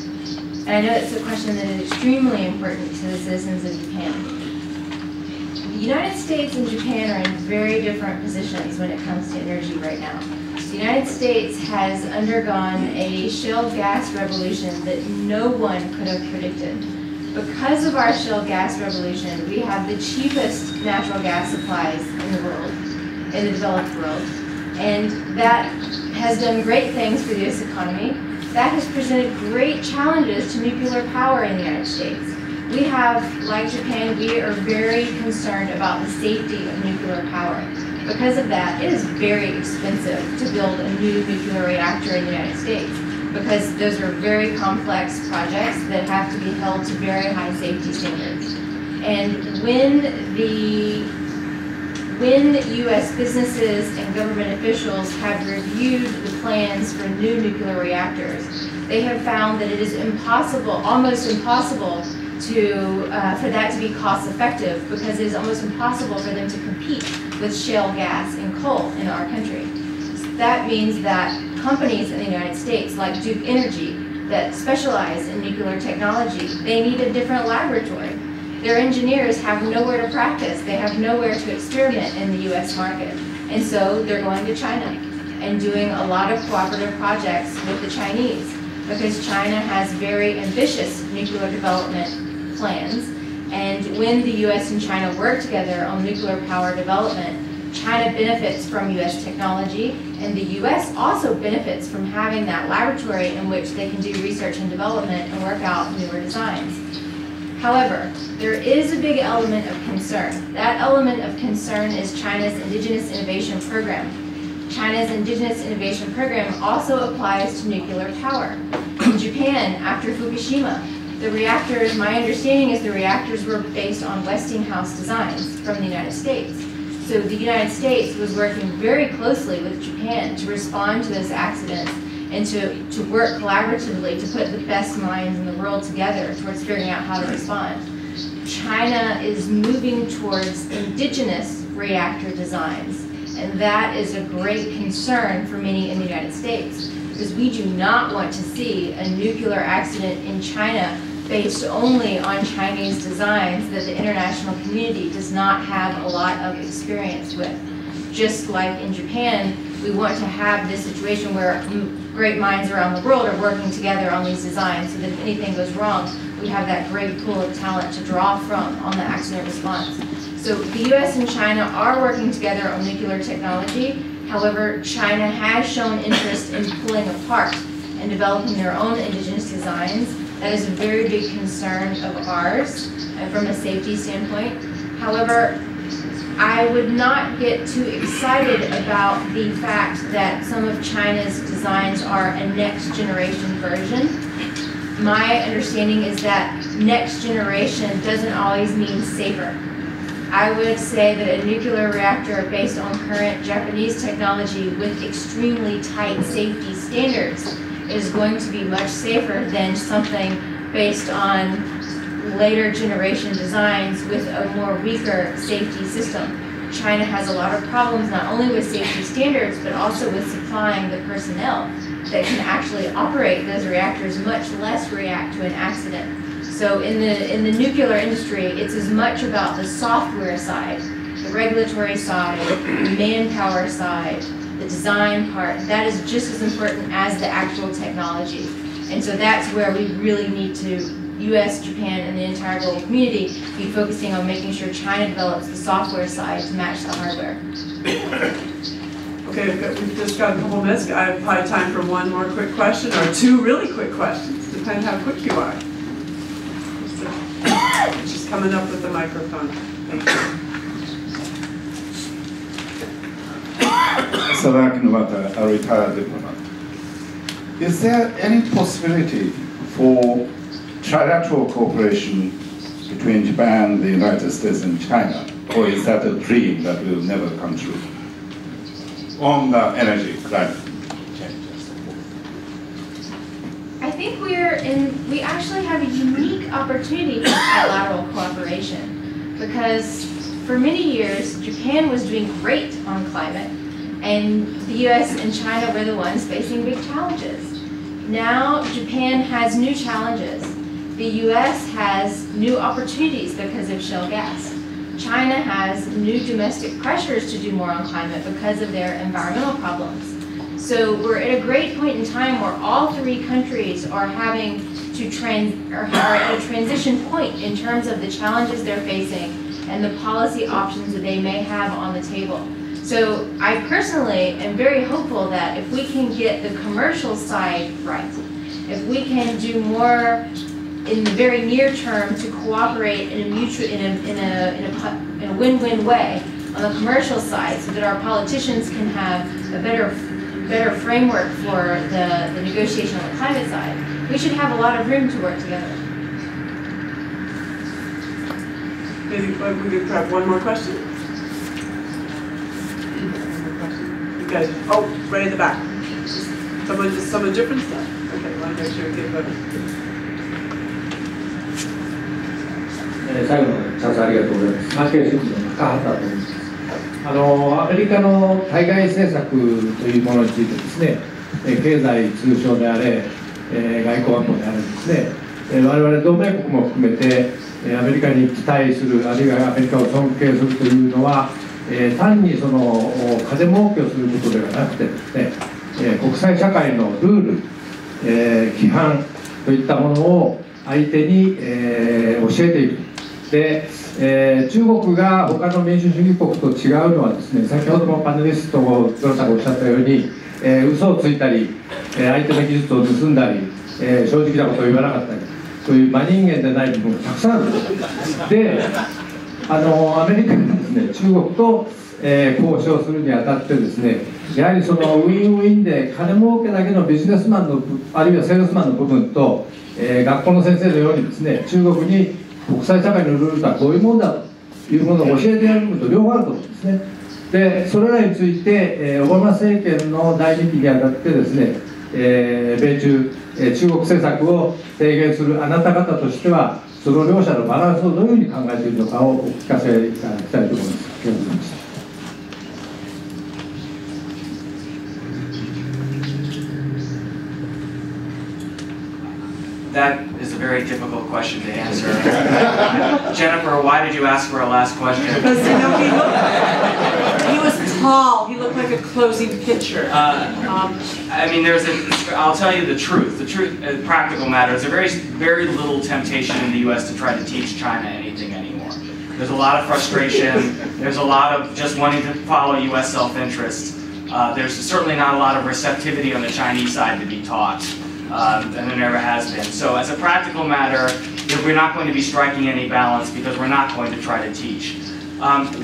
F: And I know it's a question that is extremely important to the citizens of Japan. The United States and Japan are in very different positions when it comes to energy right now. The United States has undergone a shale gas revolution that no one could have predicted. Because of our shale gas revolution, we have the cheapest natural gas supplies in the world, in the developed world. And that has done great things for the U.S. economy. That has presented great challenges to nuclear power in the United States. We have, like Japan, we are very concerned about the safety of nuclear power. Because of that, it is very expensive to build a new nuclear reactor in the United States, because those are very complex projects that have to be held to very high safety standards. And when U.S. businesses and government officials have reviewed the plans for new nuclear reactors, they have found that it is impossible, almost impossible, for that to be cost effective, because it is almost impossible for them to compete with shale gas and coal in our country. That means that companies in the United States, like Duke Energy, that specialize in nuclear technology, they need a different laboratory. Their engineers have nowhere to practice. They have nowhere to experiment in the U.S. market. And so they're going to China and doing a lot of cooperative projects with the Chinese, because China has very ambitious nuclear development plans. And when the U.S. and China work together on nuclear power development, China benefits from U.S. technology, and the U.S. also benefits from having that laboratory in which they can do research and development and work out newer designs. However, there is a big element of concern. That element of concern is China's Indigenous Innovation Program. China's Indigenous Innovation Program also applies to nuclear power. In Japan, after Fukushima, the reactors, my understanding is the reactors were based on Westinghouse designs from the United States. So the United States was working very closely with Japan to respond to those accidents and to work collaboratively to put the best minds in the world together towards figuring out how to respond. China is moving towards indigenous reactor designs, and that is a great concern for many in the United States, because we do not want to see a nuclear accident in China based only on Chinese designs that the international community does not have a lot of experience with. Just like in Japan, we want to have this situation where great minds around the world are working together on these designs so that if anything goes wrong, we have that great pool of talent to draw from on the accident response. So the US and China are working together on nuclear technology. However, China has shown interest in pulling apart and developing their own indigenous designs. That is a very big concern of ours from a safety standpoint. However, I would not get too excited about the fact that some of China's designs are a next generation version. My understanding is that next generation doesn't always mean safer. I would say that a nuclear reactor based on current Japanese technology with extremely tight safety standards is going to be much safer than something based on later generation designs with a more weaker safety system. China has a lot of problems not only with safety standards but also with supplying the personnel that can actually operate those reactors, much less react to an accident. So in the nuclear industry, it's as much about the software side, the regulatory side, the manpower side, the design part. That is just as important as the actual technology. And so that's where we really need to, US, Japan, and the entire global community, be focusing on making sure China develops the software side to match the hardware.
C: Okay, we've just got a couple minutes. I have probably time for one more quick question or two really quick questions, depending how quick you are. Just coming up with the microphone. Thank you.
K: Sasakawa, a retired diplomat. Is there any possibility for trilateral cooperation between Japan, the United States, and China? Or is that a dream that will never come true? On the energy, climate change and so forth.
F: I think we actually have a unique opportunity for bilateral cooperation because for many years, Japan was doing great on climate and the US and China were the ones facing big challenges. Now, Japan has new challenges. The US has new opportunities because of shale gas. China has new domestic pressures to do more on climate because of their environmental problems. So we're at a great point in time where all three countries are having to are at a transition point in terms of the challenges they're facing and the policy options that they may have on the table. So I personally am very hopeful that if we can get the commercial side right, if we can do more in the very near term to cooperate in a win-win way on the commercial side so that our politicians can have a better framework for the negotiation on the climate side, we should have a lot of room to work together.
C: Maybe we could grab one more question. You guys, oh, right in the back. Someone different stuff. Okay, I want to make sure we get voted.
L: 最後のチャンスありがとうございます。マーケットの中畑と思います。アメリカの対外政策というものについてですね、経済通商であれ、外交安保であれですね、我々同盟国も含めてアメリカに期待する、あるいはアメリカを尊敬するというのは、単にその風儲けをすることではなくてですね、国際社会のルール、規範といったものを相手に、教えていく。で、中国が他の民主主義国と違うのはですね、先ほどもパネリストのドラさんがおっしゃったように、嘘をついたり、相手の技術を盗んだり、正直なことを言わなかったり、そういう真人間でない部分がたくさんあるんです。で、アメリカがですね、中国と、交渉するにあたってですね、やはりそのウィンウィンで金儲けだけのビジネスマンのあるいはセールスマンの部分と、学校の先生のようにですね、中国に国際社会のルールとはこういうものだというものを教えてやる部分と両方あると思うんですね。で、それらについて、オバマ政権の第2期にあたってですね、米中、中国政策を提言するあなた方としては、その両者のバランスをどういうふうに考えているのかをお聞かせいただきたいと思います。ありがとうございました。
D: That is a very difficult question to answer. Jennifer, why did you ask for a last question?
C: Because he was tall. He looked look like a closing picture.
D: I mean, I'll tell you the truth. The truth, practical matters. There's very little temptation in the U.S. to try to teach China anything anymore. There's a lot of frustration. There's a lot of just wanting to follow U.S. self-interest. There's certainly not a lot of receptivity on the Chinese side to be taught, and there never has been. So as a practical matter, we're not going to be striking any balance because we're not going to try to teach.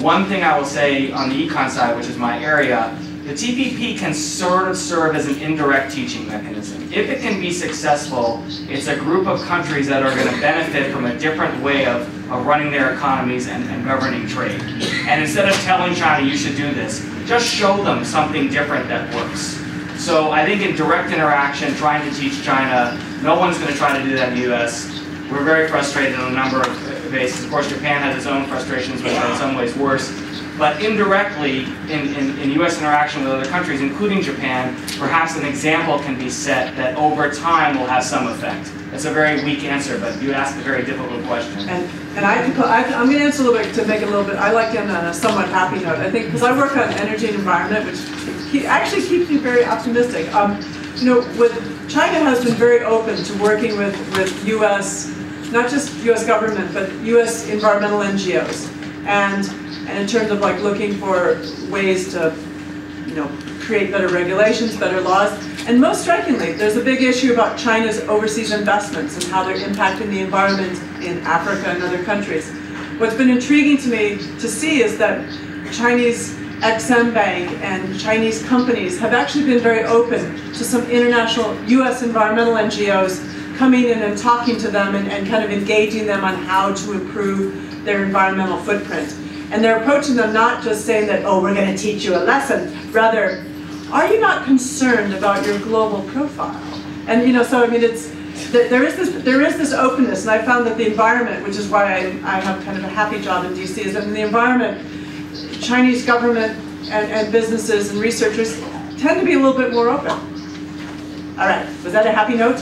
D: One thing I will say on the econ side, which is my area, the TPP can sort of serve as an indirect teaching mechanism. If it can be successful, it's a group of countries that are going to benefit from a different way of running their economies and governing trade. And instead of telling China you should do this, just show them something different that works. So I think in direct interaction, trying to teach China, no one's going to try to do that in the US. We're very frustrated on a number of bases. Of course, Japan has its own frustrations, which are in some ways worse. But indirectly, in U.S. interaction with other countries, including Japan, perhaps an example can be set that over time will have some effect. It's a very weak answer, but you asked a very difficult question.
C: And I'm going to answer a little bit to make it a little bit, I like to end on a somewhat happy note. I think, because I work on energy and environment, which actually keeps me very optimistic. You know, China has been very open to working with U.S., not just U.S. government, but U.S. environmental NGOs. And in terms of like looking for ways to, you know, create better regulations, better laws. And most strikingly, there's a big issue about China's overseas investments and how they're impacting the environment in Africa and other countries. What's been intriguing to me to see is that Chinese Exim Bank and Chinese companies have actually been very open to some international U.S. environmental NGOs coming in and talking to them and kind of engaging them on how to improve their environmental footprint. And they're approaching them not just saying that, oh, we're going to teach you a lesson. Rather, are you not concerned about your global profile? And you know, so I mean, there is this openness, and I found that the environment, which is why I have kind of a happy job in DC, is that in the environment, Chinese government and businesses and researchers tend to be a little bit more open. All right, was that a happy note?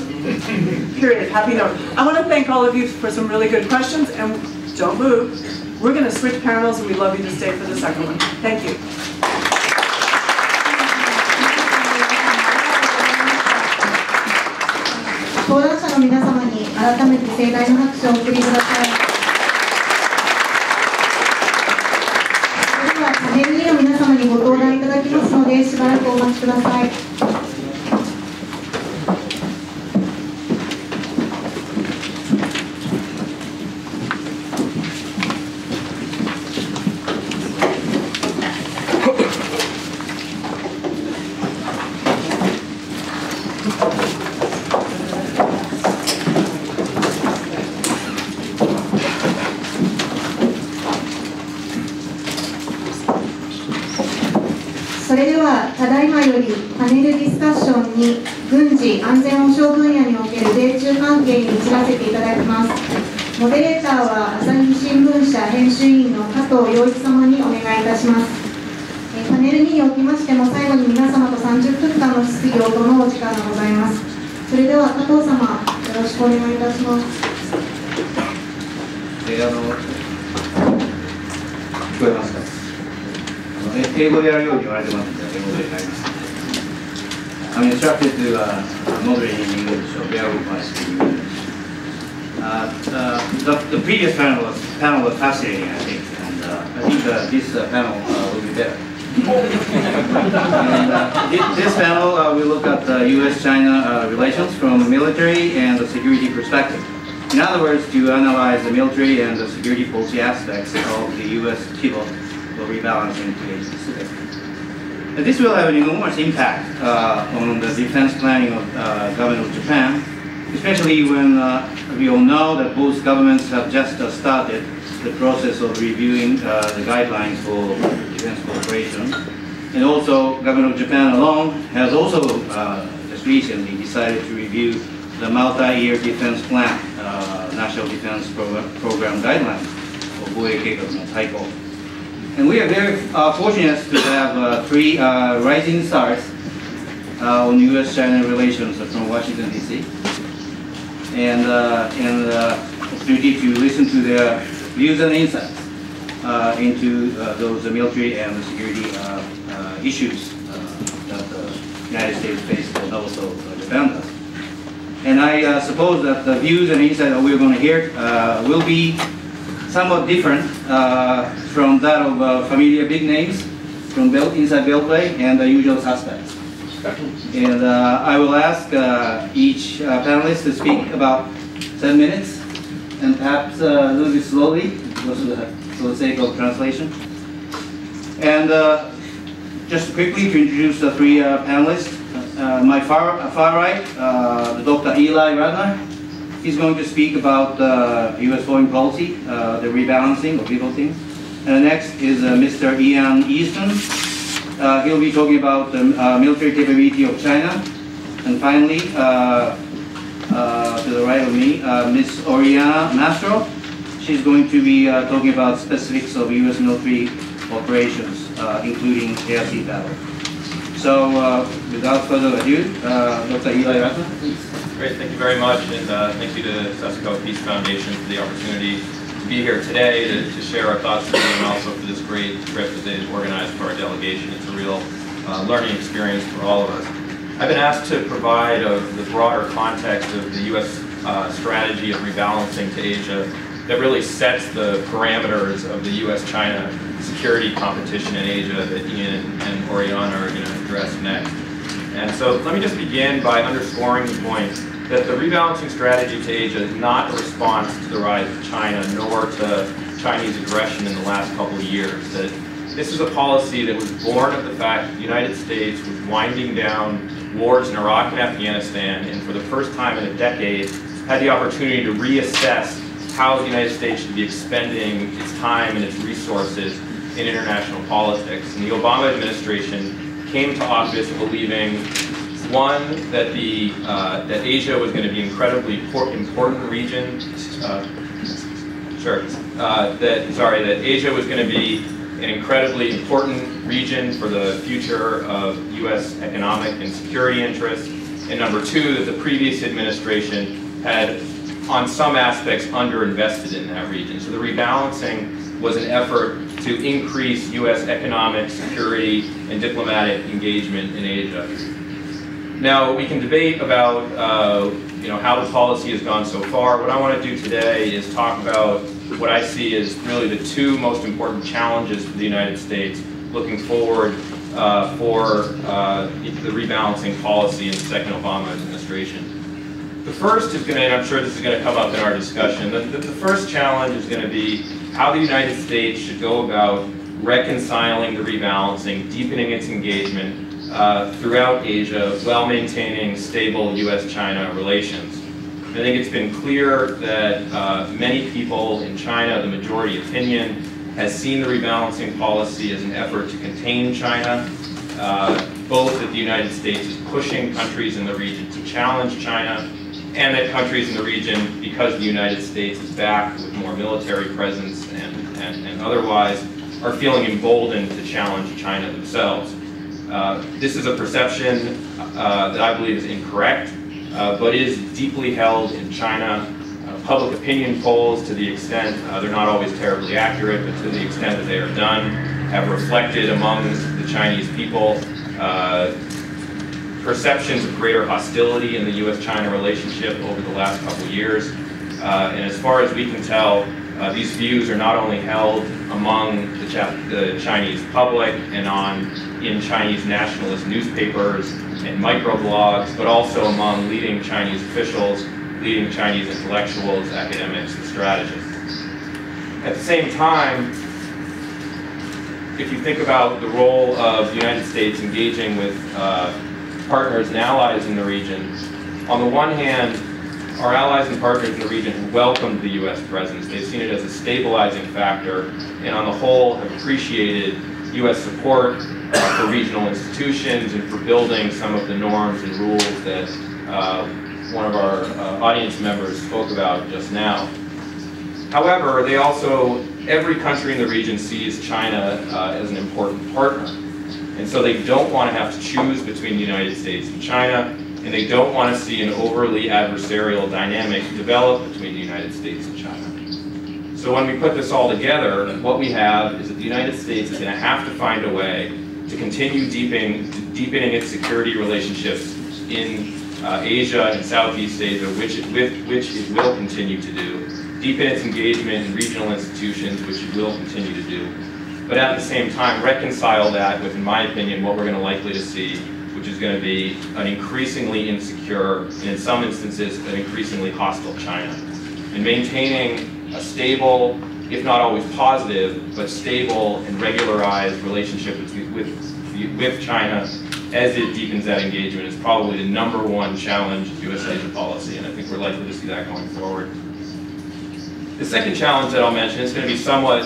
C: Period, happy note. I want to thank all of you for some really good questions, and don't move. We're going to switch panels, and we'd love you to stay for the second one. Thank you.
A: 登壇者の皆様に改めて盛大な拍手をお送りください。それではパネル2の皆様にご登壇いただきますので、しばらくお待ちください。それではただいまよりパネルディスカッションに軍事・安全保障分野における米中関係に移らせていただきます。モデレーターは朝日新聞社編集員の加藤洋一様にお願いいたします。パネル2におきましても最後に皆様と30分間の質疑応答のお時間がございます。それでは加藤様、よろしくお願いいたします。
J: 聞こえますか？英語でやるように言われてますので、英語でやります。I'm instructed to moderate in English, so bear with my speaking English. The previous panel was fascinating, I think, and I think this panel will be better. And, this panel we look at U.S. China relations from a military and a security perspective. In other words, to analyze the military and the security policy aspects of the U.S. pivot or rebalancing to Asia Pacific. This will have an enormous impact on the defense planning of government of Japan, especially when we all know that both governments have just started the process of reviewing the guidelines for defense cooperation. And also, government of Japan alone has also just recently decided to review the multi-year defense plan, National Defense Program guidelines for Taiko. And we are very fortunate to have three rising stars on U.S.-China relations from Washington, D.C. And opportunity to listen to their views and insights into those military and security
M: issues that the United States faces and also Japan does. And I suppose that the views and insights that we're going to hear will be somewhat different from that of familiar big names from inside Beltway and the usual suspects. And I will ask each panelist to speak about 10 minutes and perhaps a little bit slowly for the sake of translation. And just quickly to introduce the three panelists. My far right, Dr. Eli Ratner. He's going to speak about U.S. foreign policy, the rebalancing or pivoting. And next is Mr. Ian Easton. He'll be talking about the military capability of China. And finally, to the right of me, Ms. Oriana Mastro. She's going to be talking about specifics of U.S. military operations, including air sea battle. So, without further ado, Dr. Eli Ratner, please.
N: Great, thank you very much, and thank you to Sasakawa Peace Foundation for the opportunity to be here today to share our thoughts with you and also for this great trip that they've organized for our delegation. It's a real learning experience for all of us. I've been asked to provide the broader context of the U.S. Strategy of rebalancing to Asia that really sets the parameters of the U.S. China security competition in Asia that Ian and Oriana are going to address next. And so let me just begin by underscoring the point that the rebalancing strategy to Asia is not a response to the rise of China, nor to Chinese aggression in the last couple of years. That this is a policy that was born of the fact that the United States was winding down wars in Iraq and Afghanistan, and for the first time in a decade, had the opportunity to reassess how the United States should be expending its time and its resources in international politics. And the Obama administration came to office believing, one, that that Asia was going to be an incredibly important region. That Asia was going to be an incredibly important region for the future of U.S. economic and security interests. And number two, that the previous administration had, on some aspects, underinvested in that region. So the rebalancing was an effort to increase U.S. economic, security, and diplomatic engagement in Asia. Now, we can debate about how the policy has gone so far. What I want to do today is talk about what I see as really the two most important challenges for the United States looking forward for the rebalancing policy in the second Obama administration. The first is going to, and I'm sure this is going to come up in our discussion, the first challenge is going to be how the United States should go about reconciling the rebalancing, deepening its engagement throughout Asia while maintaining stable U.S.-China relations. I think it's been clear that many people in China, the majority opinion, has seen the rebalancing policy as an effort to contain China, both that the United States is pushing countries in the region to challenge China, and that countries in the region, because the United States is back with more military presence and otherwise, are feeling emboldened to challenge China themselves. This is a perception that I believe is incorrect, but is deeply held in China. Public opinion polls, to the extent, they're not always terribly accurate, but to the extent that they are done, have reflected among the Chinese people perceptions of greater hostility in the U.S.-China relationship over the last couple of years. And as far as we can tell, these views are not only held among the Chinese public and in Chinese nationalist newspapers and microblogs, but also among leading Chinese officials, leading Chinese intellectuals, academics, and strategists. At the same time, if you think about the role of the United States engaging with partners and allies in the region, on the one hand, our allies and partners in the region have welcomed the U.S. presence. They've seen it as a stabilizing factor, and on the whole have appreciated U.S. support for regional institutions and for building some of the norms and rules that one of our audience members spoke about just now. However, every country in the region sees China as an important partner. And so they don't want to have to choose between the United States and China, and they don't want to see an overly adversarial dynamic develop between the United States and China. So when we put this all together, what we have is that the United States is going to have to find a way to continue deepening its security relationships in Asia and Southeast Asia, which it will continue to do, deepen its engagement in regional institutions, which it will continue to do, but at the same time reconcile that with, in my opinion, what we're going to likely to see, which is going to be an increasingly insecure, and in some instances, an increasingly hostile China. And maintaining a stable, if not always positive, but stable and regularized relationship with China as it deepens that engagement is probably the #1 challenge of U.S. Asia policy, and I think we're likely to see that going forward. The second challenge that I'll mention is going to be somewhat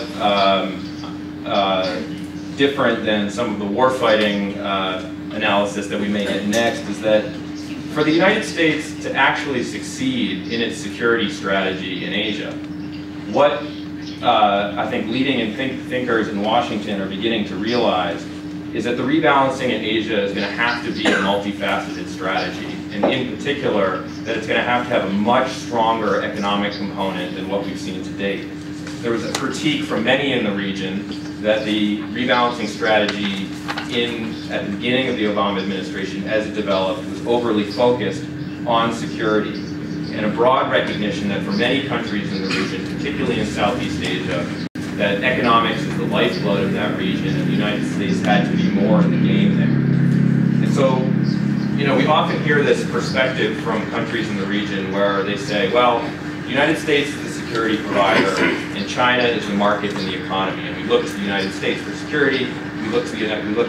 N: different than some of the warfighting analysis that we may get next, is that for the United States to actually succeed in its security strategy in Asia, what I think leading and thinkers in Washington are beginning to realize is that the rebalancing in Asia is going to have to be a multifaceted strategy, and in particular, that it's going to have a much stronger economic component than what we've seen to date. There was a critique from many in the region that the rebalancing strategy at the beginning of the Obama administration, as it developed, was overly focused on security, and a broad recognition that for many countries in the region, particularly in Southeast Asia, that economics is the lifeblood of that region, and the United States had to be more in the game there. And so, you know, we often hear this perspective from countries in the region where they say, well, the United States is the security provider, and China is the market and the economy, and we look to the United States for security, we look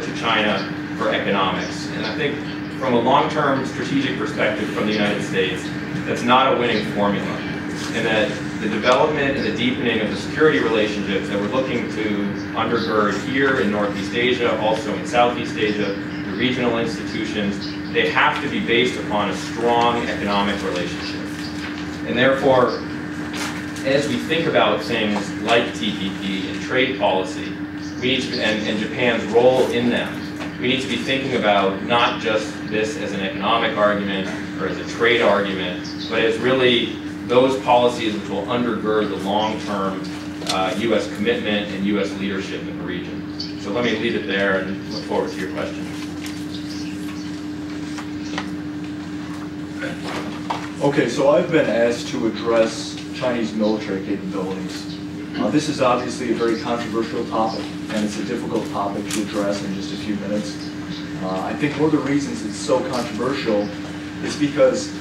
N: to China for economics. And I think from a long-term strategic perspective from the United States, that's not a winning formula, and that the development and the deepening of the security relationships that we're looking to undergird here in Northeast Asia, also in Southeast Asia, the regional institutions, they have to be based upon a strong economic relationship. And therefore, as we think about things like TPP and trade policy, we need to, and Japan's role in them, we need to be thinking about not just this as an economic argument or as a trade argument, but as really those policies which will undergird the long-term U.S. commitment and U.S. leadership in the region. So let me leave it there and look forward to your questions.
O: Okay, so I've been asked to address Chinese military capabilities. This is obviously a very controversial topic, and it's a difficult topic to address in just a few minutes. I think one of the reasons it's so controversial is because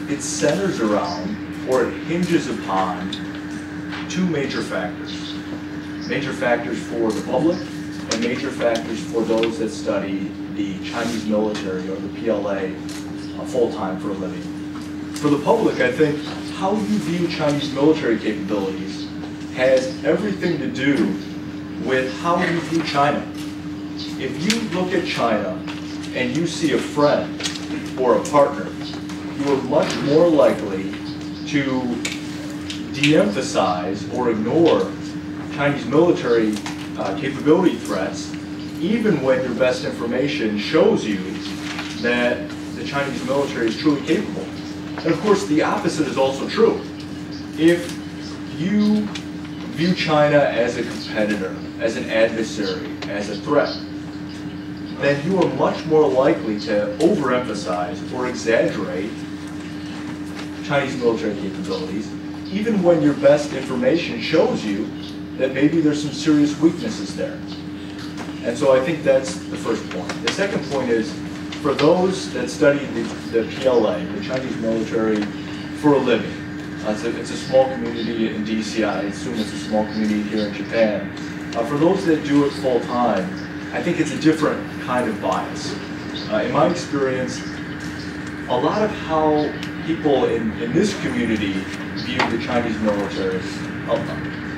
O: it centers around, or it hinges upon, two major factors. Major factors for the public, and major factors for those that study the Chinese military, or the PLA, full-time for a living. For the public, I think how you view Chinese military capabilities has everything to do with how you view China. If you look at China and you see a friend or a partner, you are much more likely to de-emphasize or ignore Chinese military capability threats, even when your best information shows you that the Chinese military is truly capable. And of course, the opposite is also true. If you view China as a competitor, as an adversary, as a threat, then you are much more likely to overemphasize or exaggerate Chinese military capabilities, even when your best information shows you that maybe there's some serious weaknesses there. And so I think that's the first point. The second point is, for those that study the PLA, the Chinese military, for a living, it's a small community in DC, I assume it's a small community here in Japan. For those that do it full time, I think it's a different kind of bias. In my experience, a lot of how people in this community view the Chinese military,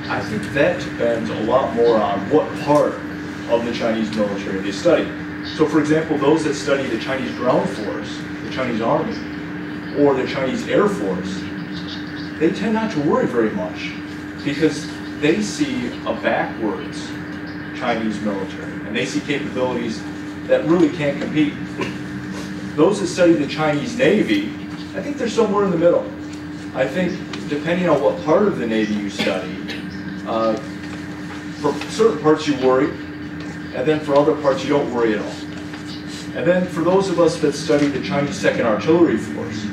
O: I think that depends a lot more on what part of the Chinese military they study. So for example, those that study the Chinese ground force, the Chinese army, or the Chinese air force, they tend not to worry very much because they see a backwards Chinese military, and they see capabilities that really can't compete. Those that study the Chinese Navy, I think they're somewhere in the middle. I think depending on what part of the Navy you study, for certain parts you worry, And then for other parts, you don't worry at all. And then for those of us that study the Chinese Second Artillery Force,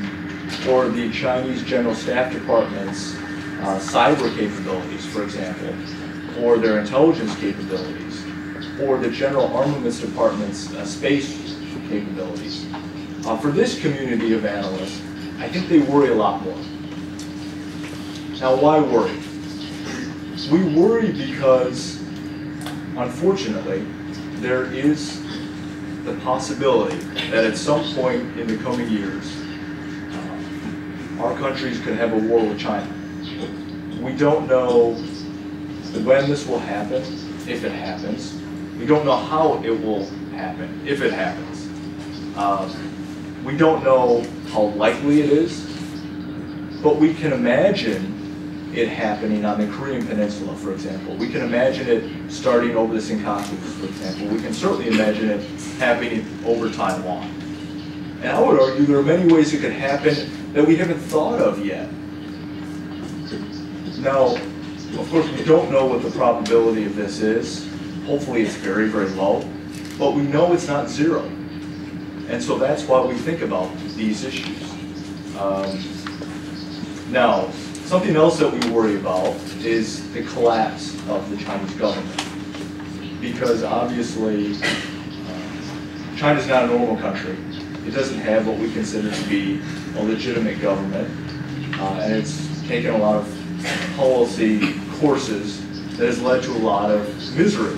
O: or the Chinese General Staff Department's cyber capabilities, for example, or their intelligence capabilities, or the General Armaments Department's space capabilities. For this community of analysts, I think they worry a lot more. Now, why worry? We worry because, unfortunately, there is the possibility that at some point in the coming years, our countries could have a war with China. We don't know when this will happen, if it happens. We don't know how it will happen, if it happens. We don't know how likely it is, but we can imagine it happening on the Korean Peninsula, for example. We can imagine it starting over the Senkakus, for example. We can certainly imagine it happening over Taiwan. And I would argue there are many ways it could happen that we haven't thought of yet. Now, of course, we don't know what the probability of this is. Hopefully it's very, very low, but we know it's not zero. And so that's why we think about these issues. Now, something else that we worry about is the collapse of the Chinese government. Because obviously, China's not a normal country. It doesn't have what we consider to be a legitimate government. And it's taken a lot of policy courses that has led to a lot of misery,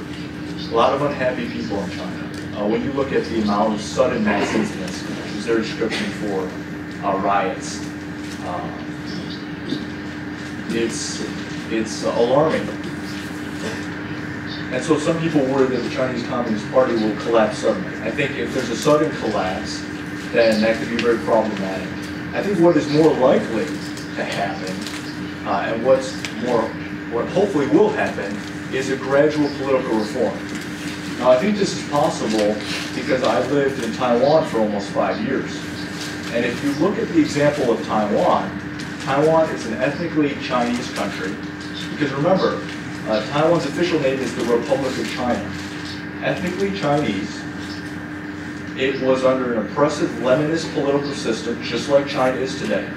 O: a lot of unhappy people in China. When you look at the amount of sudden mass incidents, which is their description for riots, it's alarming. And so some people worry that the Chinese Communist Party will collapse suddenly. I think if there's a sudden collapse, then that could be very problematic. I think what is more likely to happen, and what hopefully will happen, is a gradual political reform. Now, I think this is possible because I lived in Taiwan for almost 5 years. And if you look at the example of Taiwan, Taiwan is an ethnically Chinese country. Because remember, Taiwan's official name is the Republic of China. Ethnically Chinese, it was under an oppressive Leninist political system, just like China is today.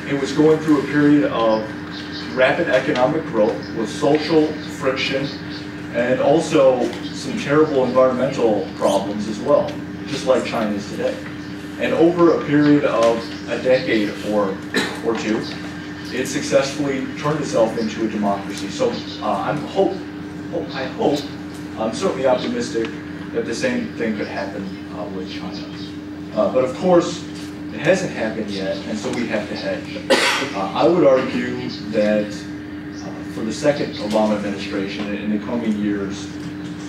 O: It was going through a period of rapid economic growth with social friction and also some terrible environmental problems as well, just like China is today. And over a period of a decade or two, it successfully turned itself into a democracy. So I'm certainly optimistic that the same thing could happen with China. But of course, it hasn't happened yet, and so we have to hedge. I would argue that for the second Obama administration in the coming years,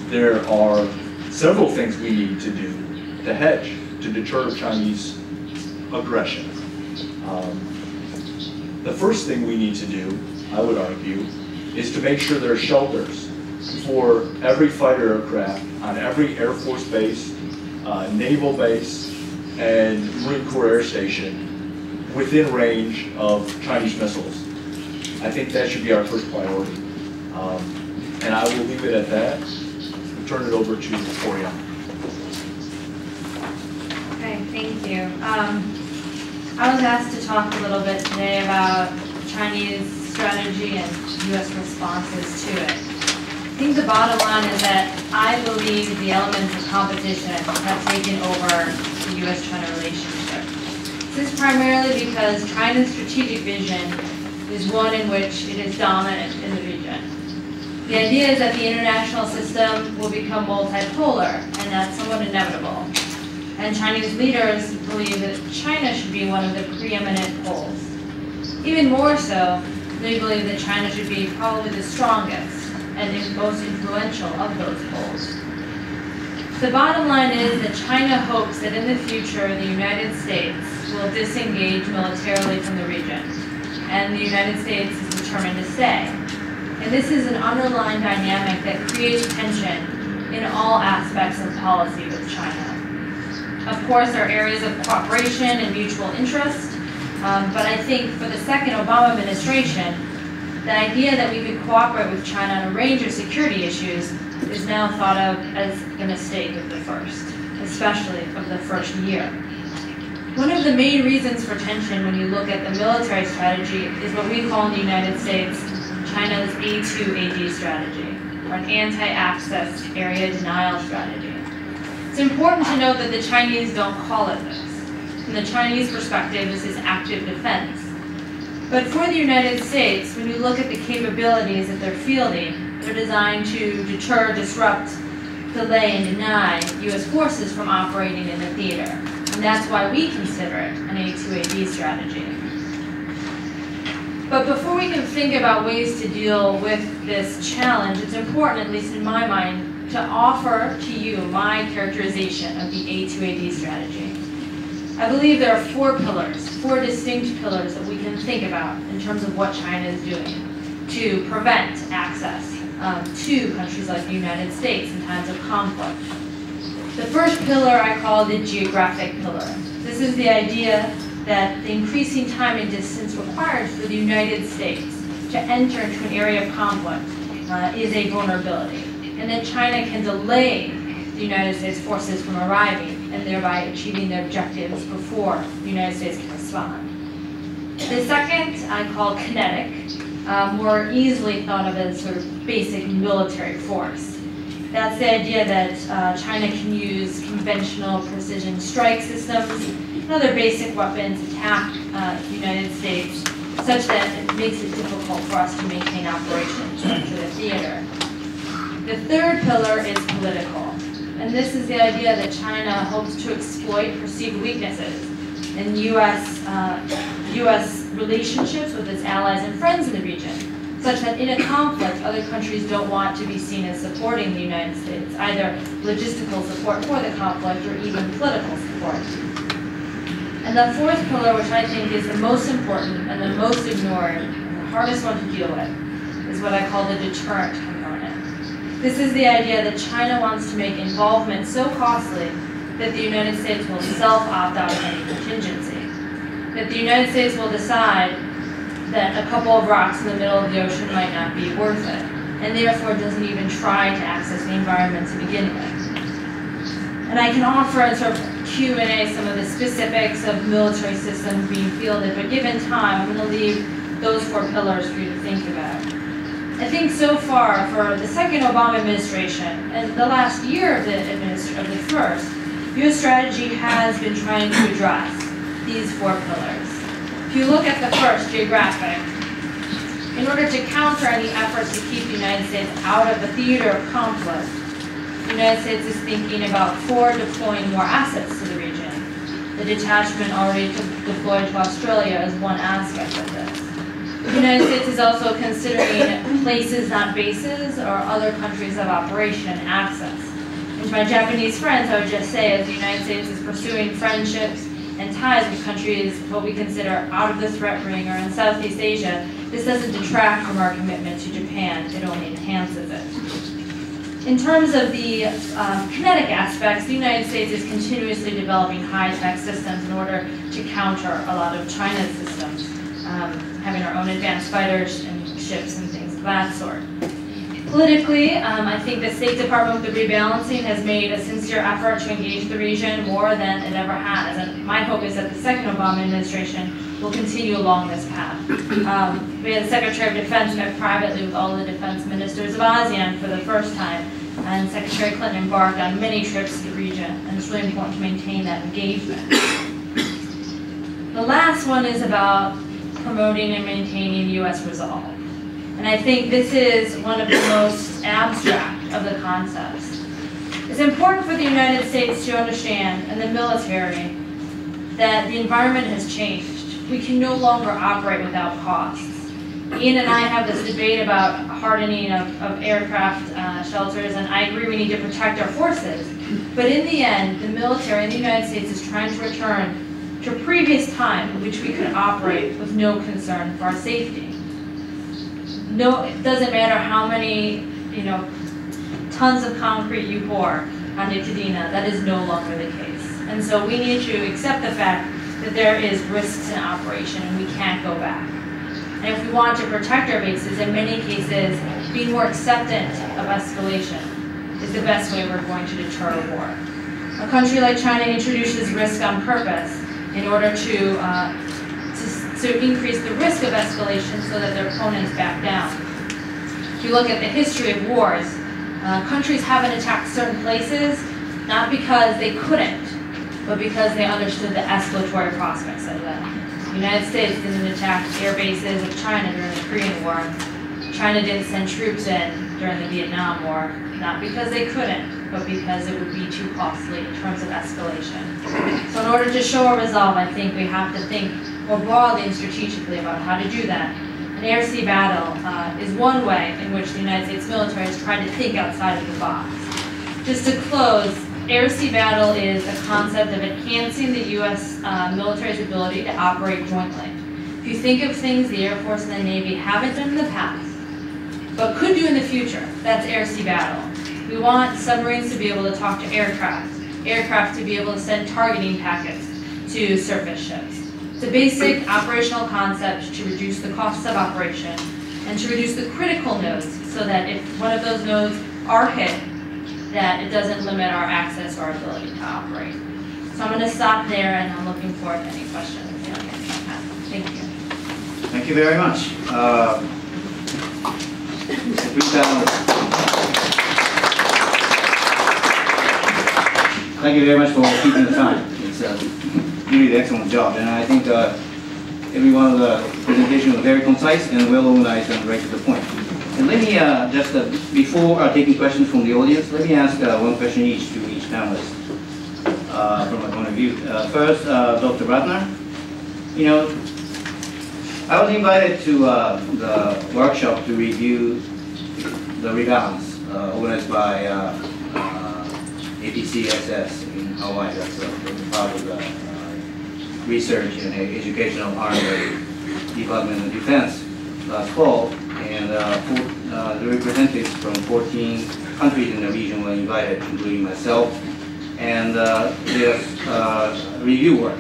O: there are several things we need to do to hedge, to deter Chinese aggression. The first thing we need to do, I would argue, is to make sure there are shelters for every fighter aircraft on every Air Force base, naval base, and Marine Corps air station within range of Chinese missiles. I think that should be our first priority. And I will leave it at that. I'll turn it over to Victoria.
P: Okay, thank you. I was asked to talk a little bit today about Chinese strategy and U.S. responses to it. I think the bottom line is that I believe the elements of competition have taken over the U.S.-China relationship. This is primarily because China's strategic vision is one in which it is dominant in the region. The idea is that the international system will become multipolar, and that's somewhat inevitable. And Chinese leaders believe that China should be one of the preeminent poles. Even more so, they believe that China should be probably the strongest and the most influential of those poles. The bottom line is that China hopes that in the future the United States will disengage militarily from the region, and the United States is determined to stay. And this is an underlying dynamic that creates tension in all aspects of policy with China. Of course, there are areas of cooperation and mutual interest, but I think for the second Obama administration, the idea that we could cooperate with China on a range of security issues is now thought of as the mistake of the first, especially of the first year. One of the main reasons for tension when you look at the military strategy is what we call in the United States China's A2AD strategy, or an anti-access area denial strategy. It's important to note that the Chinese don't call it this. From the Chinese perspective, this is active defense. But for the United States, when you look at the capabilities that they're fielding, they're designed to deter, disrupt, delay, and deny U.S. forces from operating in the theater. And that's why we consider it an A2AD strategy. But before we can think about ways to deal with this challenge, it's important, at least in my mind, to offer to you my characterization of the A2AD strategy. I believe there are four distinct pillars that we can think about in terms of what China is doing to prevent access to countries like the United States in times of conflict. The first pillar I call the geographic pillar. This is the idea that the increasing time and distance required for the United States to enter into an area of conflict is a vulnerability, and that China can delay the United States forces from arriving and thereby achieving their objectives before the United States can respond. The second I call kinetic, more easily thought of as sort of basic military force. That's the idea that China can use conventional precision strike systems and other basic weapons attack the United States such that it makes it difficult for us to maintain operations to the theater. The third pillar is political. And this is the idea that China hopes to exploit perceived weaknesses in U.S. relationships with its allies and friends in the region, such that in a conflict, other countries don't want to be seen as supporting the United States, either logistical support for the conflict or even political support. And the fourth pillar, which I think is the most important and the most ignored and the hardest one to deal with, is what I call the deterrent component. This is the idea that China wants to make involvement so costly that the United States will self-opt out of any contingency. That the United States will decide that a couple of rocks in the middle of the ocean might not be worth it, and therefore doesn't even try to access the environment to begin with. And I can offer in sort of Q&A some of the specifics of military systems being fielded, but given time, I'm going to leave those four pillars for you to think about. I think so far, for the second Obama administration and the last year of the first, U.S. strategy has been trying to address these four pillars. If you look at the first, geographic, in order to counter any efforts to keep the United States out of the theater of conflict, the United States is thinking about deploying more assets to the region. The detachment already deployed to Australia is one aspect of this. The United States is also considering places, not bases, or other countries of operation access. And to my Japanese friends, I would just say, as the United States is pursuing friendships and ties with countries what we consider out of the threat ring or in Southeast Asia, this doesn't detract from our commitment to Japan, it only enhances it. In terms of the kinetic aspects, the United States is continuously developing high-tech systems in order to counter a lot of China's systems, having our own advanced fighters and ships and things of that sort. Politically, I think the State Department with the rebalancing has made a sincere effort to engage the region more than it ever has. And my hope is that the second Obama administration will continue along this path. We had the Secretary of Defense met privately with all the defense ministers of ASEAN for the first time. And Secretary Clinton embarked on many trips to the region. And it's really important to maintain that engagement. The last one is about promoting and maintaining U.S. resolve. And I think this is one of the most abstract of the concepts. It's important for the United States to understand, and the military, that the environment has changed. We can no longer operate without costs. Ian and I have this debate about hardening of aircraft shelters, and I agree we need to protect our forces. But in the end, the military in the United States is trying to return to a previous time in which we could operate with no concern for our safety. No, it doesn't matter how many, tons of concrete you pour onto Kadena, that is no longer the case. And so we need to accept the fact that there is risks in operation and we can't go back. And if we want to protect our bases, in many cases, be more acceptant of escalation is the best way we're going to deter a war. A country like China introduces risk on purpose in order to increase the risk of escalation so that their opponents back down. If you look at the history of wars, countries haven't attacked certain places not because they couldn't, but because they understood the escalatory prospects of them. The United States didn't attack air bases of China during the Korean War. China didn't send troops in during the Vietnam War, not because they couldn't, but because it would be too costly in terms of escalation. So in order to show a resolve, I think we have to think more broadly and strategically about how to do that. An air-sea battle is one way in which the United States military has tried to think outside of the box. Just to close, air-sea battle is a concept of enhancing the U.S. military's ability to operate jointly. If you think of things the Air Force and the Navy haven't done in the past, but could do in the future, that's air-sea battle. We want submarines to be able to talk to aircraft, aircraft to be able to send targeting packets to surface ships. It's a basic operational concept to reduce the costs of operation and to reduce the critical nodes so that if one of those nodes are hit, that it doesn't limit our access or our ability to operate. So I'm going to stop there and I'm looking forward to any questions the audience might have. Thank you.
M: Thank you very much. Thank you very much for keeping the time. It's a really excellent job, and I think every one of the presentations was very concise and well organized and right to the point. And let me just before taking questions from the audience, let me ask one question each to each panelist from my point of view. First, Dr. Ratner. You know, I was invited to the workshop to review the rebalance organized by APCSS in Hawaii. That's part of the research and educational arm of the Department of Defense last fall. And the representatives from 14 countries in the region were invited, including myself. And there's review work.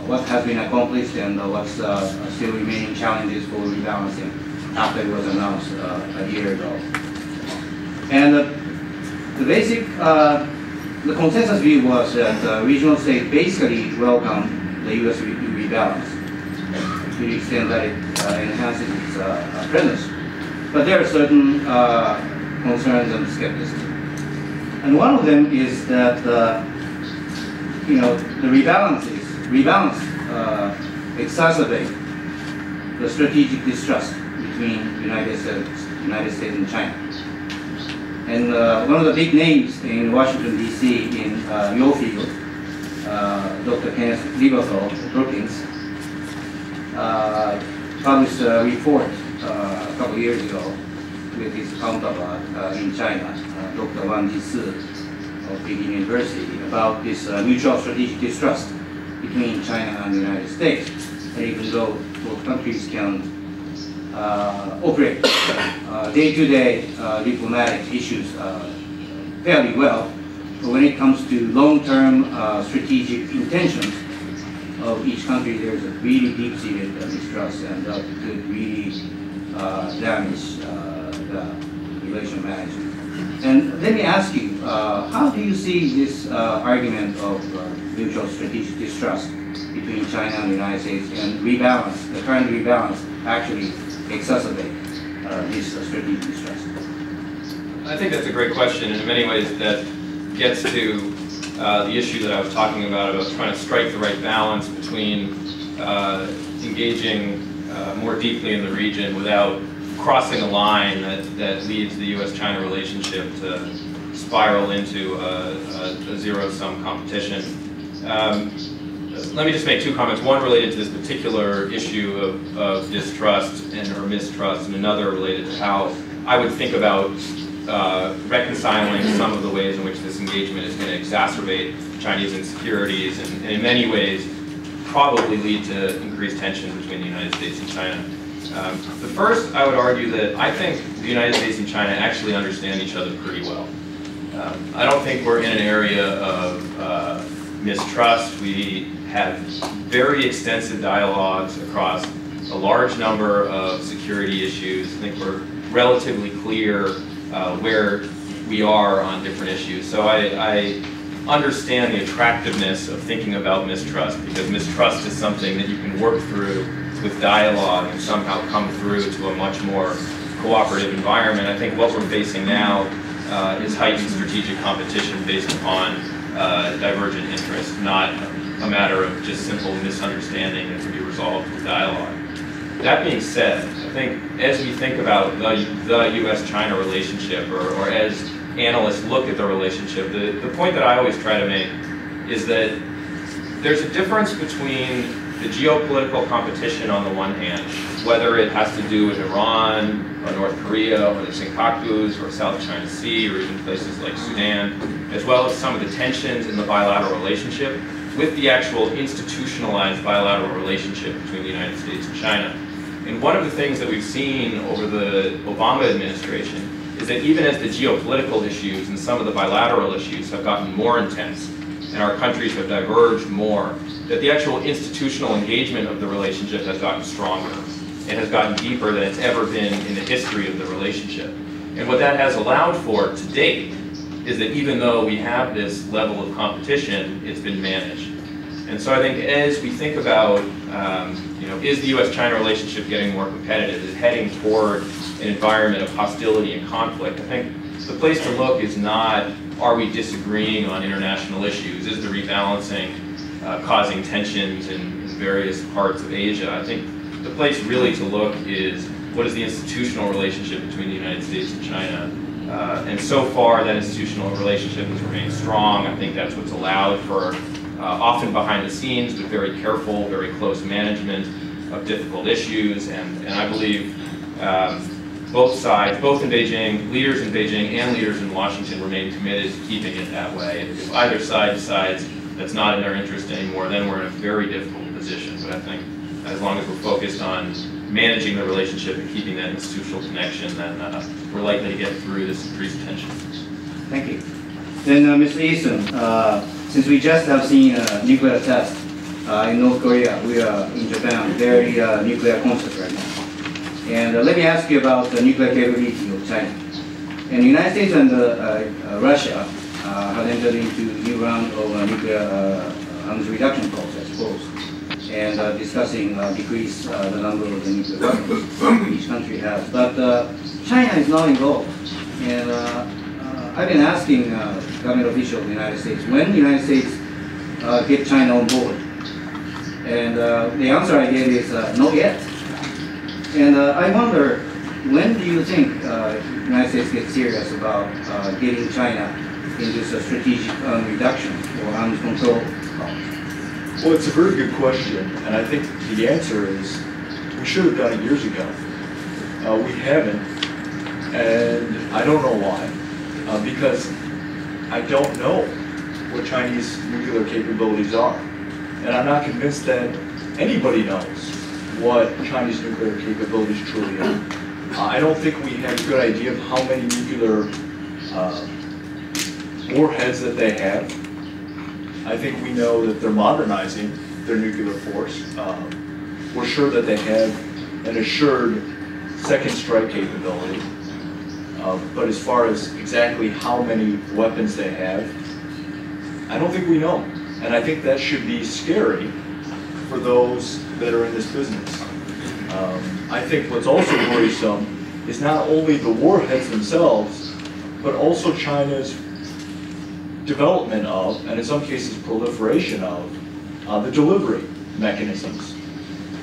M: What has been accomplished and what's still remaining challenges for rebalancing after it was announced a year ago. And the basic, the consensus view was that regional states basically welcomed the U.S. rebalance to the extent that it enhances its presence. But there are certain concerns and skepticism. And one of them is that, you know, the rebalance exacerbate the strategic distrust between United States and China. And one of the big names in Washington, D.C. in your field, Dr. Kenneth Lieberthal Brookings, published a report a couple of years ago with his counterpart in China, Dr. Wang Jisi of Peking University, about this mutual strategic distrust between China and the United States. And even though both countries can operate day-to-day diplomatic issues fairly well, but when it comes to long-term strategic intentions of each country, there's a really deep-seated distrust, and that could really damage the relation management. And let me ask you, how do you see this argument of mutual strategic distrust between China and the United States and rebalance, the current rebalance, actually exacerbate this strategic distrust?
N: I think that's a great question, and in many ways that gets to the issue that I was talking about trying to strike the right balance between engaging more deeply in the region without crossing a line that leads the U.S. China relationship to spiral into a zero-sum competition. Let me just make two comments. One related to this particular issue of distrust or mistrust, and another related to how I would think about reconciling some of the ways in which this engagement is going to exacerbate Chinese insecurities and in many ways probably lead to increased tension between the United States and China. The first, I would argue that I think the United States and China actually understand each other pretty well. I don't think we're in an area of mistrust. We have very extensive dialogues across a large number of security issues. I think we're relatively clear where we are on different issues. So I understand the attractiveness of thinking about mistrust, because mistrust is something that you can work through with dialogue and somehow come through to a much more cooperative environment. I think what we're facing now is heightened strategic competition based upon divergent interests, not a matter of just simple misunderstanding that can be resolved with dialogue. That being said, I think as we think about the U.S. China relationship, or as analysts look at the relationship, the point that I always try to make is that there's a difference between the geopolitical competition on the one hand, whether it has to do with Iran, or North Korea, or the Senkakus, or South China Sea, or even places like Sudan, as well as some of the tensions in the bilateral relationship, with the actual institutionalized bilateral relationship between the United States and China. And one of the things that we've seen over the Obama administration is that even as the geopolitical issues and some of the bilateral issues have gotten more intense, and our countries have diverged more, that the actual institutional engagement of the relationship has gotten stronger and has gotten deeper than it's ever been in the history of the relationship. And what that has allowed for to date is that even though we have this level of competition, it's been managed. And so I think as we think about, is the U.S.-China relationship getting more competitive, is heading toward an environment of hostility and conflict, I think the place to look is not, are we disagreeing on international issues? Is the rebalancing causing tensions in various parts of Asia? I think the place really to look is, what is the institutional relationship between the United States and China? And so far, that institutional relationship has remained strong. I think that's what's allowed for, often behind the scenes, but very careful, very close management of difficult issues. And I believe both sides, both in Beijing, leaders in Beijing and leaders in Washington, remain committed to keeping it that way. If either side decides that's not in their interest anymore, then we're in a very difficult position. But I think as long as we're focused on managing the relationship and keeping that institutional connection, then we're likely to get through this increased tension.
M: Thank you. Then, Mr. Easton, since we just have seen a nuclear test in North Korea, we are in Japan, very nuclear conscious right now. And let me ask you about the nuclear capability of China. And the United States and Russia have entered into a new round of nuclear arms reduction talks, I suppose, and discussing decrease the number of the nuclear weapons each country has. But China is not involved. And I've been asking government officials in the United States, when the United States get China on board? And the answer I get is not yet. And I wonder, when do you think the United States gets serious about getting China into a strategic reduction or arms control?
O: Well, it's a very good question, and I think the answer is we should have done it years ago. We haven't, and I don't know why. Because I don't know what Chinese nuclear capabilities are. And I'm not convinced that anybody knows what Chinese nuclear capabilities truly are. I don't think we have a good idea of how many nuclear warheads that they have. I think we know that they're modernizing their nuclear force. We're sure that they have an assured second strike capability. But as far as exactly how many weapons they have, I don't think we know. And I think that should be scary for those that are in this business. I think what's also worrisome is not only the warheads themselves, but also China's development of, and in some cases proliferation of, the delivery mechanisms,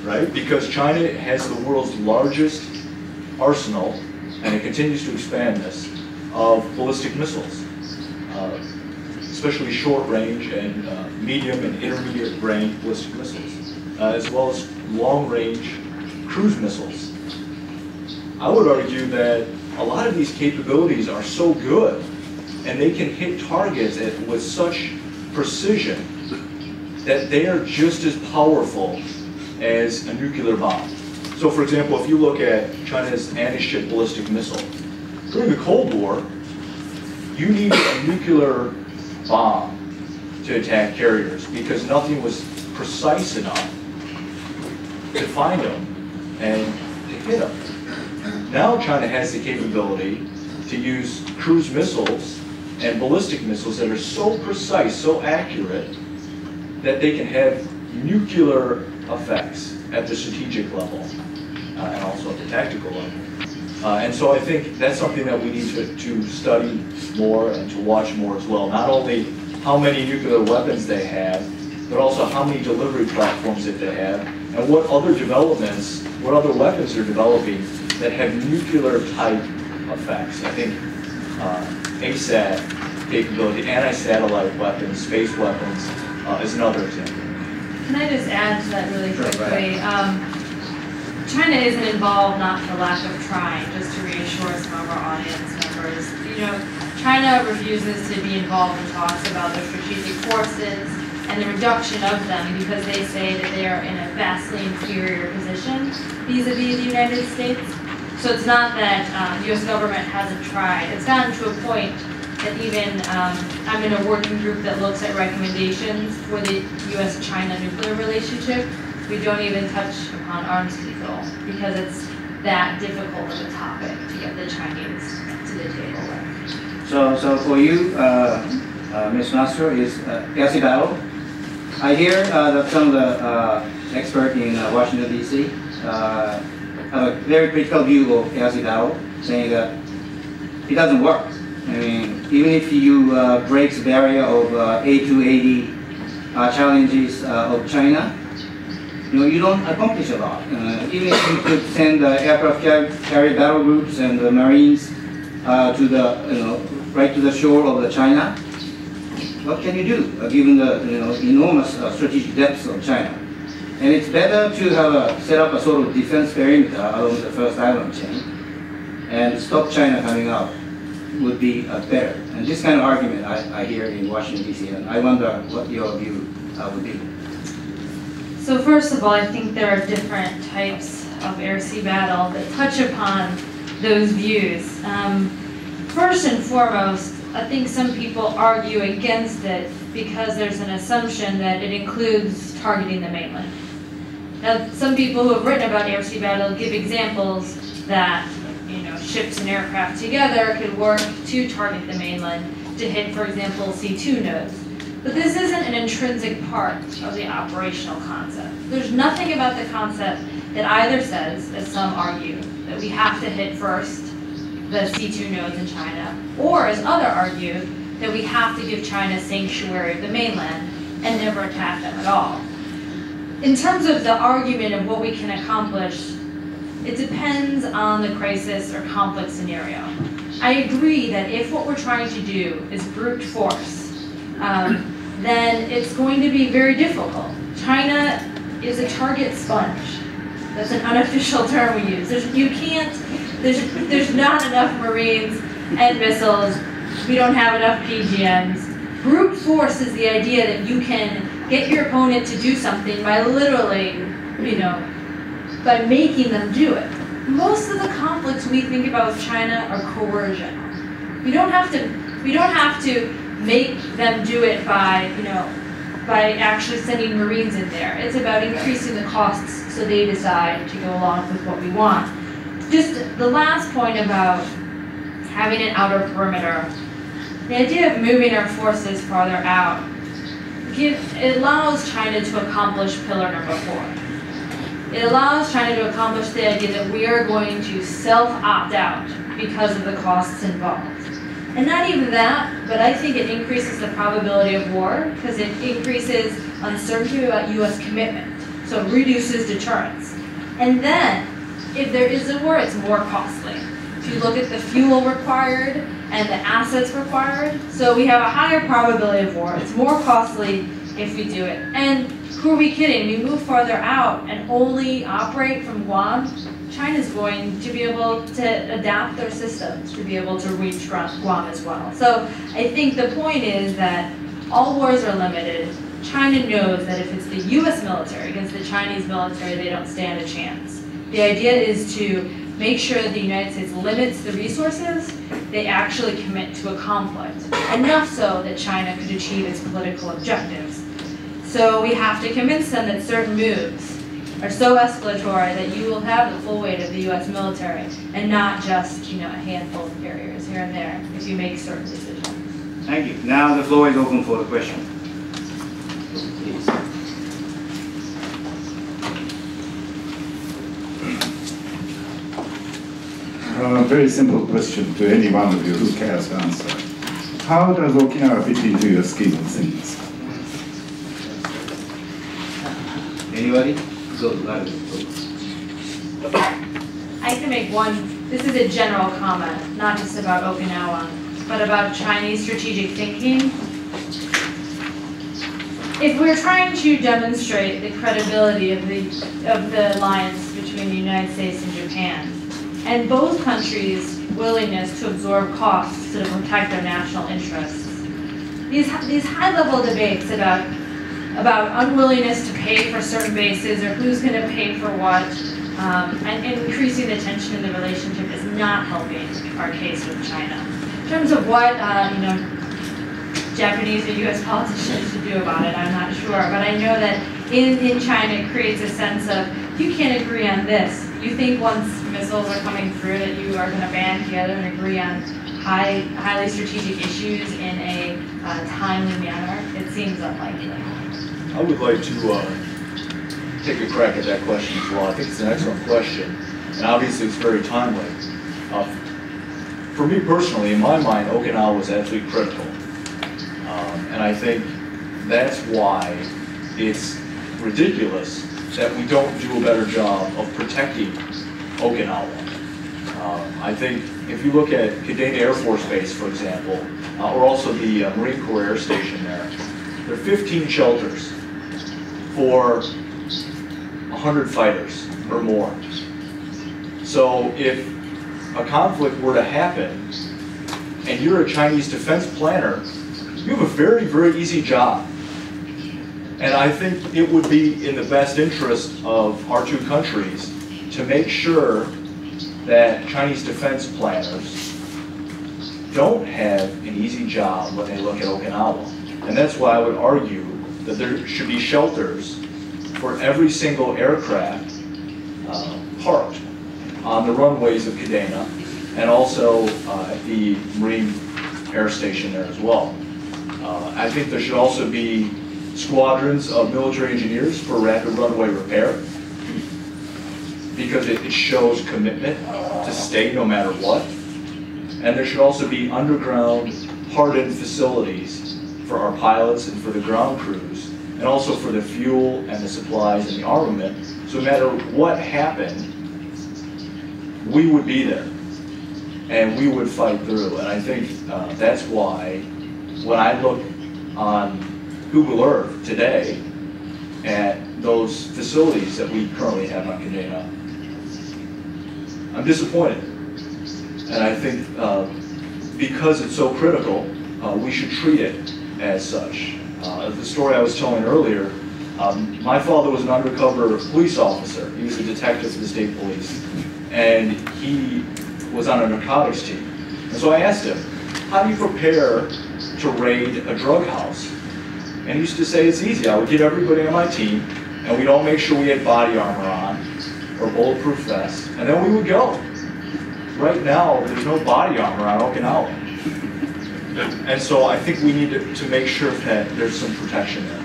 O: right? Because China has the world's largest arsenal, and it continues to expand this, of ballistic missiles, especially short-range and medium and intermediate-range ballistic missiles, as well as long-range cruise missiles. I would argue that a lot of these capabilities are so good, and they can hit targets with such precision that they are just as powerful as a nuclear bomb. So for example, if you look at China's anti-ship ballistic missile, during the Cold War, you needed a nuclear bomb to attack carriers because nothing was precise enough to find them and to hit them. Now China has the capability to use cruise missiles and ballistic missiles that are so precise, so accurate, that they can have nuclear effects at the strategic level and also at the tactical level. And so I think that's something that we need to study more and to watch more as well. Not only how many nuclear weapons they have, but also how many delivery platforms that they have, and what other developments, what other weapons they're developing that have nuclear type effects. I think ASAT capability, anti-satellite weapons, space weapons is another example.
P: Can I just add to that really quickly? China isn't involved not for lack of trying, just to reassure some of our audience members. You know, China refuses to be involved in talks about their strategic forces and the reduction of them because they say that they are in a vastly inferior position vis-a-vis the United States. So it's not that the U.S. government hasn't tried. It's gotten to a point that even I'm in a working group that looks at recommendations for the U.S. China nuclear relationship. We don't even touch upon arms control because it's that difficult of a topic to get the Chinese to the table with.
M: So for you, Ms. Master, is air-sea battle. I hear that some of the experts in Washington, D.C. Have a very critical view of air-sea battle, saying that it doesn't work. I mean, even if you break the barrier of A280 challenges of China, you don't accomplish a lot. Even if you could send aircraft carrier battle groups and the Marines to the, right to the shore of the China, what can you do given the enormous strategic depths of China? And it's better to have set up a sort of defense perimeter along the first island chain and stop China coming up would be better. And this kind of argument I hear in Washington, D.C. and I wonder what your view would be.
P: So first of all, I think there are different types of air-sea battle that touch upon those views. First and foremost, I think some people argue against it because there's an assumption that it includes targeting the mainland. Now, some people who have written about air-sea battle give examples that ships and aircraft together could work to target the mainland to hit, for example, C2 nodes. But this isn't an intrinsic part of the operational concept. There's nothing about the concept that either says, as some argue, that we have to hit first the C2 nodes in China, or as others argue, that we have to give China sanctuary of the mainland and never attack them at all. In terms of the argument of what we can accomplish, it depends on the crisis or conflict scenario. I agree that if what we're trying to do is brute force, then it's going to be very difficult. China is a target sponge. That's an unofficial term we use. There's not enough Marines and missiles. We don't have enough PGMs. Brute force is the idea that you can get your opponent to do something by literally, by making them do it. Most of the conflicts we think about with China are coercion. We don't have to make them do it by actually sending Marines in there. It's about increasing the costs so they decide to go along with what we want. Just the last point about having an outer perimeter. The idea of moving our forces farther out, it allows China to accomplish pillar number 4. It allows China to accomplish the idea that we are going to self-opt out because of the costs involved. And not even that, but I think it increases the probability of war because it increases uncertainty about U.S. commitment. So it reduces deterrence. And then, if there is a war, it's more costly. If you look at the fuel required and the assets required, so we have a higher probability of war. It's more costly if we do it. And who are we kidding? We move farther out and only operate from Guam. China's going to be able to adapt their systems to be able to reach Guam as well. So I think the point is that all wars are limited. China knows that if it's the U.S. military against the Chinese military, they don't stand a chance. The idea is to make sure that the United States limits the resources they actually commit to a conflict, enough so that China could achieve its political objectives. So we have to convince them that certain moves are so escalatory that you will have the full weight of the U.S. military and not just, a handful of carriers here and there if you make certain decisions.
M: Thank you. Now the floor is open for the question. Please.
K: A very simple question to any one of you who cares to answer. How does Okinawa fit into your scheme of things?
M: Anybody? Go.
P: I can make one, this is a general comment, not just about Okinawa, but about Chinese strategic thinking. If we're trying to demonstrate the credibility of the alliance between the United States and Japan, and both countries' willingness to absorb costs to protect their national interests, these high-level debates about unwillingness to pay for certain bases or who's going to pay for what, and increasing the tension in the relationship is not helping our case with China. In terms of what Japanese or U.S. politicians should do about it, I'm not sure, but I know that in China it creates a sense of you can't agree on this. You think once missiles are coming through that you are going to band together and agree on highly strategic issues in a timely manner? It seems unlikely.
O: I would like to take a crack at that question as well. I think it's an excellent question, and obviously it's very timely. For me personally, in my mind, Okinawa was absolutely critical. And I think that's why it's ridiculous that we don't do a better job of protecting Okinawa. I think if you look at Kadena Air Force Base, for example, or also the Marine Corps Air Station there are 15 shelters for 100 fighters or more. So if a conflict were to happen and you're a Chinese defense planner, you have a very, very easy job. And I think it would be in the best interest of our two countries to make sure that Chinese defense planners don't have an easy job when they look at Okinawa. And that's why I would argue that there should be shelters for every single aircraft parked on the runways of Kadena and also at the Marine Air Station there as well. I think there should also be squadrons of military engineers for rapid runway repair because it shows commitment to stay no matter what. And there should also be underground hardened facilities for our pilots and for the ground crews, and also for the fuel and the supplies and the armament. So no matter what happened, we would be there and we would fight through. And I think that's why when I look on Google Earth today at those facilities that we currently have on Kadena, I'm disappointed. And I think because it's so critical, we should treat it as such. The story I was telling earlier, my father was an undercover police officer. He was a detective for the state police. And he was on a narcotics team. And so I asked him, how do you prepare to raid a drug house? And he used to say, it's easy. I would get everybody on my team, and we'd all make sure we had body armor on, or bulletproof vests, and then we would go. Right now, there's no body armor on Okinawa. And so I think we need to make sure that there's some protection there.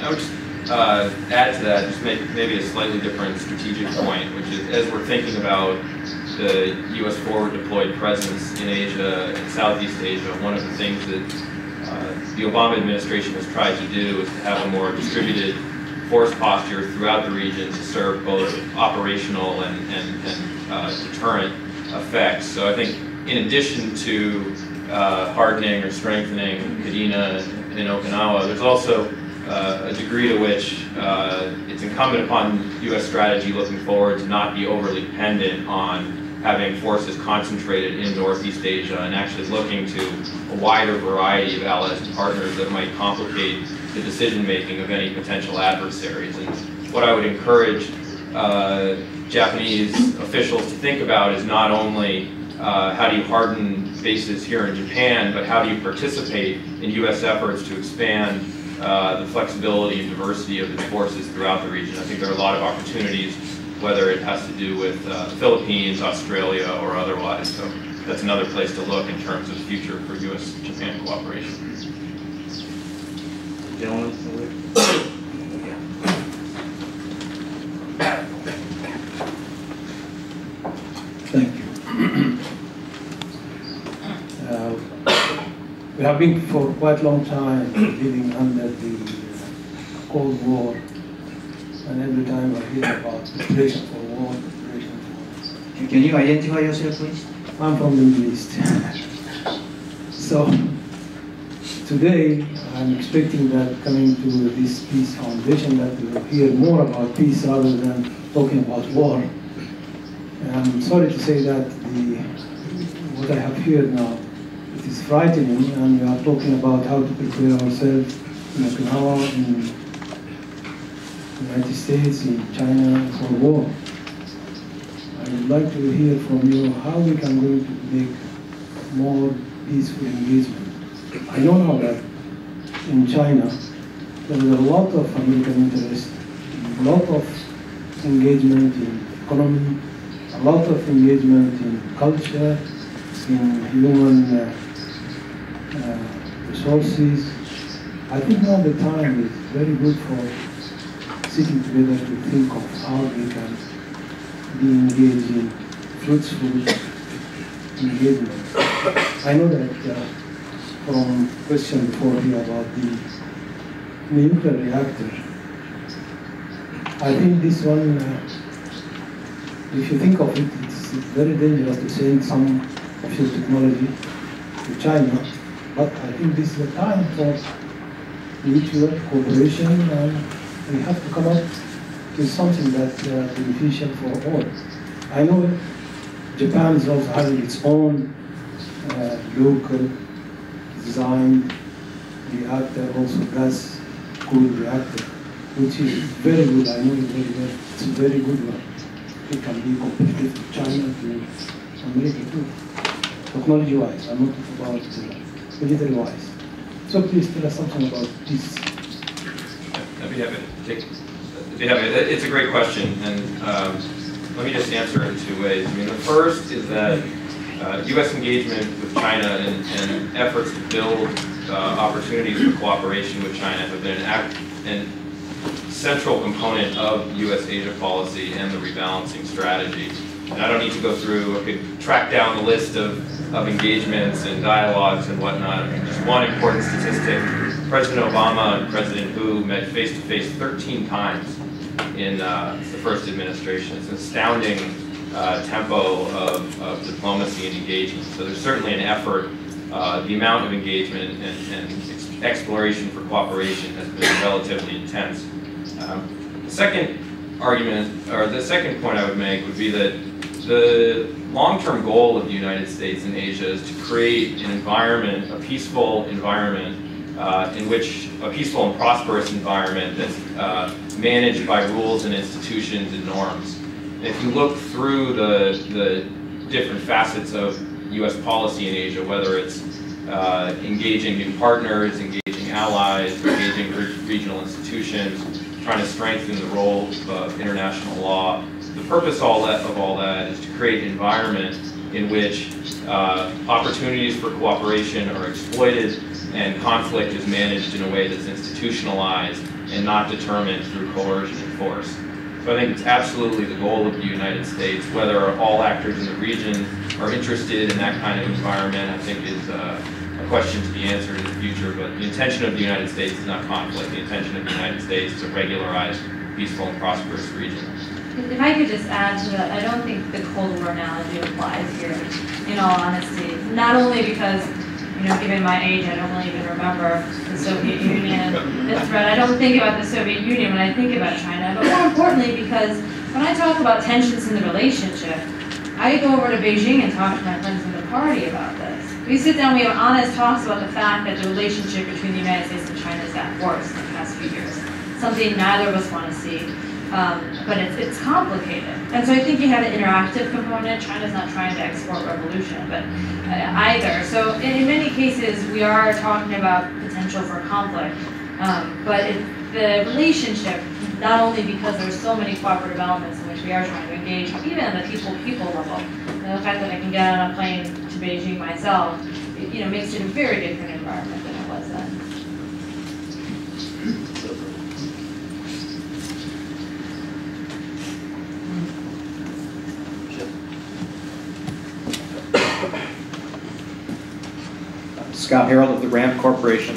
N: I would just add to that, just make maybe a slightly different strategic point, which is as we're thinking about the U.S. forward deployed presence in Asia and Southeast Asia, one of the things that the Obama administration has tried to do is to have a more distributed force posture throughout the region to serve both operational and deterrent effects. So I think in addition to hardening or strengthening Kadena and Okinawa, there's also a degree to which it's incumbent upon U.S. strategy looking forward to not be overly dependent on having forces concentrated in Northeast Asia and actually looking to a wider variety of allies and partners that might complicate the decision-making of any potential adversaries. And what I would encourage Japanese officials to think about is not only how do you harden bases here in Japan, but how do you participate in U.S. efforts to expand the flexibility and diversity of its forces throughout the region. I think there are a lot of opportunities, whether it has to do with the Philippines, Australia, or otherwise. So that's another place to look in terms of the future for U.S.-Japan cooperation.
M: Gentlemen,
L: thank you. We have been for quite a long time living under the Cold War, and every time I hear about preparation for war, preparation for war.
M: Can you identify yourself, please?
L: I'm from the Middle East. So today I'm expecting that coming to this Peace Foundation that we will hear more about peace rather than talking about war. And I'm sorry to say that what I have heard now, it is frightening, and we are talking about how to prepare ourselves in Okinawa, in the United States, in China for war. I would like to hear from you how we can going to make more peaceful engagement. I know now that in China there is a lot of American interest, a lot of engagement in economy, a lot of engagement in culture, in human resources. I think now the time is very good for sitting together to think of how we can be engaged in fruitful engagement. I know that from question before here about the nuclear reactor, I think this one, if you think of it, it's very dangerous to send some of your technology to China, but I think this is the time for mutual cooperation, and we have to come up with something that's beneficial for all. I know Japan is also having its own local designed reactor, also gas-cooled reactor, which is very good. I know it very well. It's a very good one. It can be competitive to China, to America too, technology-wise. I'm not talking about military-wise. So please tell us something about this.
N: I'd be happy to take. It's a great question, and let me just answer it in two ways. I mean, the first is that U.S. engagement with China and efforts to build opportunities for cooperation with China have been an central component of U.S. Asia policy and the rebalancing strategy. And I don't need to go through, I could track down the list of engagements and dialogues and whatnot. I mean, just one important statistic, President Obama and President Hu met face-to-face 13 times in the first administration. It's an astounding tempo of diplomacy and engagement. So there's certainly an effort. The amount of engagement and exploration for cooperation has been relatively intense. The second argument, or the second point I would make would be that the long-term goal of the United States in Asia is to create an environment, a peaceful environment, in which a peaceful and prosperous environment that's managed by rules and institutions and norms. And if you look through the different facets of U.S. policy in Asia, whether it's engaging new partners, engaging allies, engaging regional institutions, trying to strengthen the role of international law, the purpose of all that is to create an environment in which opportunities for cooperation are exploited and conflict is managed in a way that's institutionalized and not determined through coercion and force. So I think it's absolutely the goal of the United States. Whether all actors in the region are interested in that kind of environment, I think is a question to be answered in the future. But the intention of the United States is not conflict. The intention of the United States is a regularized, peaceful, and prosperous region.
P: If I could just add to that, I don't think the Cold War analogy applies here, in all honesty. Not only because, given my age, I don't really even remember the Soviet Union, the threat. I don't think about the Soviet Union when I think about China, but more importantly because when I talk about tensions in the relationship, I go over to Beijing and talk to my friends in the party about this. We sit down, we have honest talks about the fact that the relationship between the United States and China has gotten worse in the past few years. Something neither of us want to see. But it's complicated. And so I think you have an interactive component. China's not trying to export revolution, but either. So in many cases, we are talking about potential for conflict. But the relationship, not only because there's so many cooperative elements in which we are trying to engage, even at the people level, and the fact that I can get on a plane to Beijing myself, it makes it a very different environment than it was then.
Q: Scott Harold of the Rand Corporation.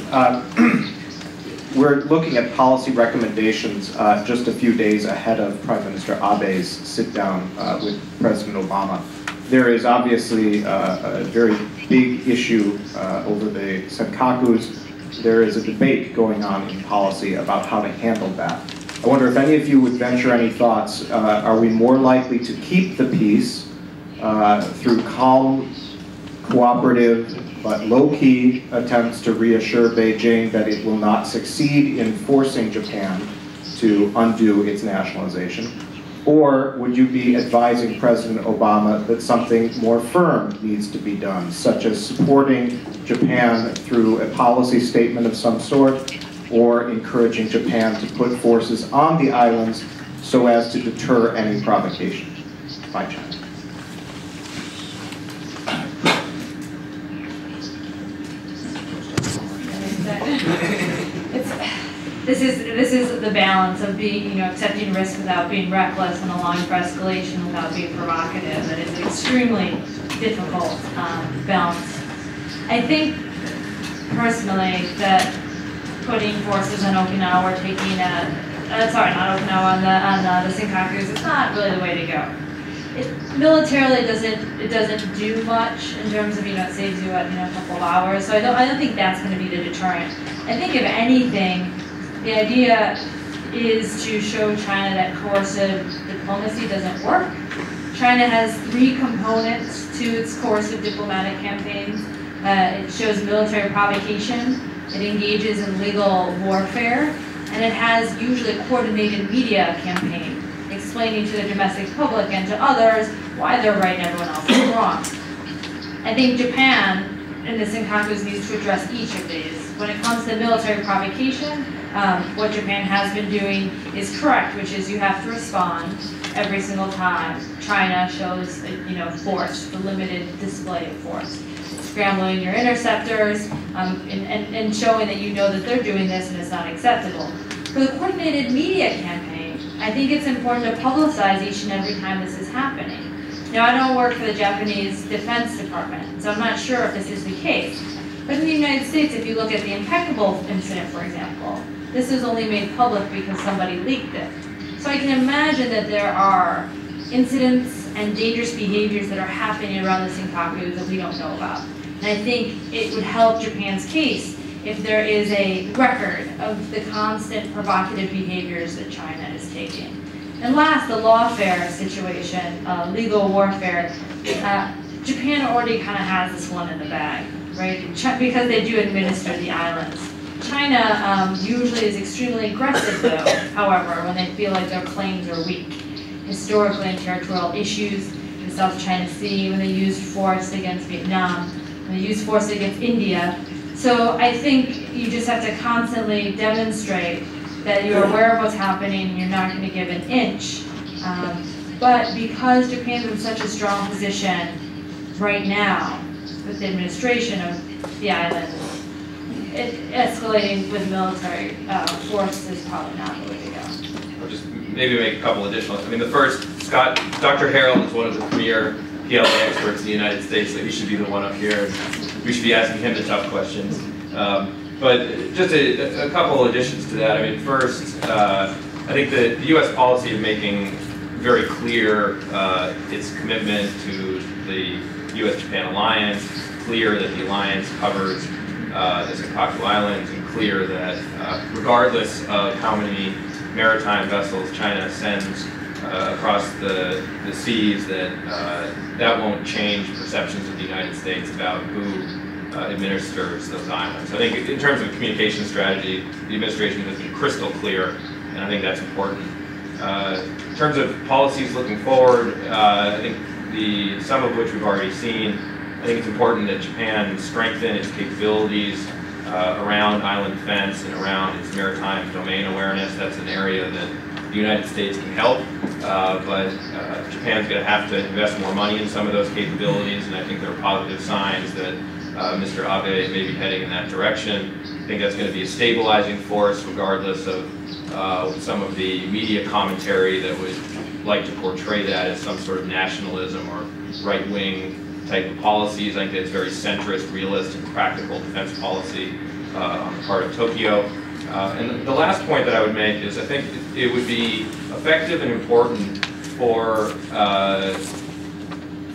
Q: We're looking at policy recommendations just a few days ahead of Prime Minister Abe's sit-down with President Obama. There is obviously a very big issue over the Senkakus. There is a debate going on in policy about how to handle that. I wonder if any of you would venture any thoughts. Are we more likely to keep the peace through calm, cooperative, but low-key attempts to reassure Beijing that it will not succeed in forcing Japan to undo its nationalization? Or would you be advising President Obama that something more firm needs to be done, such as supporting Japan through a policy statement of some sort, or encouraging Japan to put forces on the islands so as to deter any provocation by China?
P: This is the balance of being, accepting risk without being reckless and allowing for escalation without being provocative. That is an extremely difficult balance. I think personally that putting forces on Okinawa or taking not Okinawa, on the Senkakus is not really the way to go. Militarily, it doesn't do much in terms of it saves you a couple of hours. So I don't think that's going to be the deterrent. I think if anything, the idea is to show China that coercive diplomacy doesn't work. China has 3 components to its coercive diplomatic campaigns. It shows military provocation, it engages in legal warfare, and it has usually a coordinated media campaign, explaining to the domestic public and to others why they're right and everyone else is wrong. I think Japan and the Senkakus needs to address each of these. When it comes to military provocation, what Japan has been doing is correct, which is you have to respond every single time China shows force, the limited display of force. Scrambling your interceptors and showing that that they're doing this and it's not acceptable. For the coordinated media campaign, I think it's important to publicize each and every time this is happening. Now, I don't work for the Japanese Defense Department, so I'm not sure if this is the case. But in the United States, if you look at the Impeccable incident, for example, this was only made public because somebody leaked it. So I can imagine that there are incidents and dangerous behaviors that are happening around the Senkakus that we don't know about. And I think it would help Japan's case if there is a record of the constant provocative behaviors that China is taking. And last, the lawfare situation, legal warfare. Japan already kind of has this one in the bag, right? Because they do administer the islands. China usually is extremely aggressive, though, however, when they feel like their claims are weak. Historically, in territorial issues, in the South China Sea, when they used force against Vietnam, when they used force against India. So I think you just have to constantly demonstrate that you're aware of what's happening and you're not going to give an inch. But because Japan's in such a strong position right now with the administration of the islands, escalating with military force is probably not the way to go.
N: I'll just maybe make a couple additional. The first, Dr. Harold is one of the premier PLA experts in the United States, so he should be the one up here. We should be asking him the tough questions. But just a couple additions to that. First, I think the U.S. policy of making very clear its commitment to the U.S.-Japan alliance, clear that the alliance covers the Senkaku Islands, and clear that regardless of how many maritime vessels China sends across the seas, that won't change perceptions of the United States about who administers those islands. So I think in terms of communication strategy, the administration has been crystal clear, and I think that's important. In terms of policies looking forward, I think some of which we've already seen. I think it's important that Japan strengthen its capabilities around island defense and around its maritime domain awareness. That's an area that the United States can help, but Japan's going to have to invest more money in some of those capabilities, and I think there are positive signs that Mr. Abe may be heading in that direction. I think that's going to be a stabilizing force regardless of some of the media commentary that would like to portray that as some sort of nationalism or right-wing type of policies. I think it's very centrist, realistic, practical defense policy on the part of Tokyo. And the last point that I would make is I think it would be effective and important for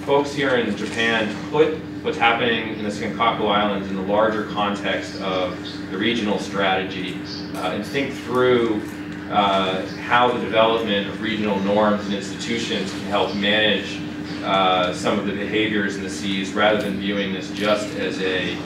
N: folks here in Japan to put what's happening in the Senkaku Islands in the larger context of the regional strategy and think through how the development of regional norms and institutions can help manage some of the behaviors in the seas rather than viewing this just as a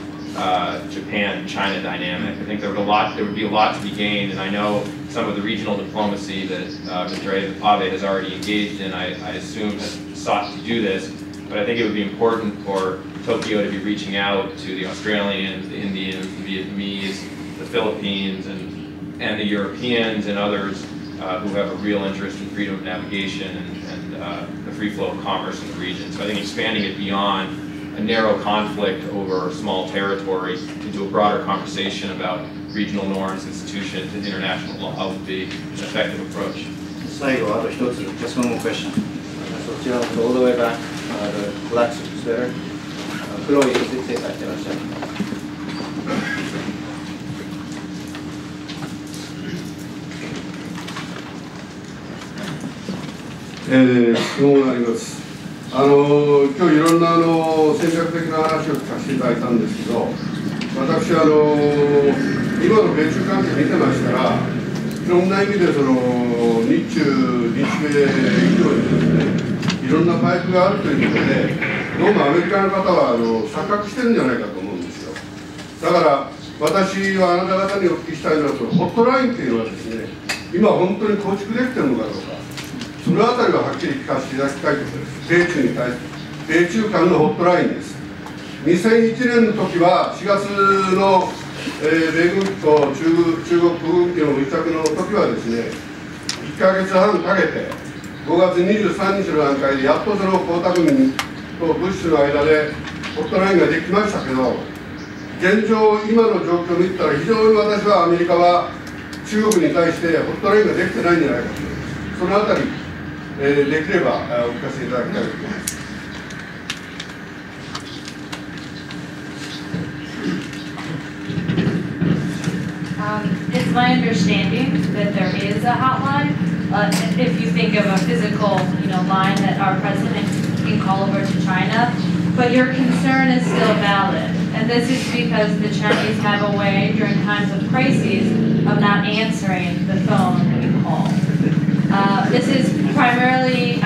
N: Japan-China dynamic. I think there would be a lot to be gained, and I know some of the regional diplomacy that Mr. Abe has already engaged in, I assume, has sought to do this, but I think it would be important for Tokyo to be reaching out to the Australians, the Indians, the Vietnamese, the Philippines, and the Europeans and others who have a real interest in freedom of navigation and the free flow of commerce in the region. So I think expanding it beyond a narrow conflict over small territory into a broader conversation about regional norms, institutions, and international law would be an effective approach.
M: 最後あと一つ just one more question. そちらの all the way back, the black sweater, 黒いセーター着てらっしゃる。
R: 質問があります。今日いろんな戦略的な話を聞かせていただいたんですけど、私今の米中関係見てましたら、いろんな意味で日中、日米以上にですね、いろんなパイプがあるということで、どうもアメリカの方は錯覚してるんじゃないかと思うんですよ。だから私はあなた方にお聞きしたいのは、ホットラインというのはですね、今本当に構築できてるのかどうか。そのあたりははっきり聞かせていただきたいところです。米中に対して、米中間のホットラインです。2001年の時は、4月の、米軍機と中国軍機の離着の時はですね、1ヶ月半かけて、5月23日の段階で、やっとその江沢民とブッシュの間でホットラインができましたけど、現状、今の状況を見たら、非常に私はアメリカは中国に対してホットラインができてないんじゃないかと思います。そのあたりできればお聞かせいただきたいと思います。
P: It's my understanding that there is a hotline. If you think of a physical, line that our president can call over to China, but your concern is still valid, and this is because the Chinese have a way during times of crises of not answering the phone when you call. This is primarily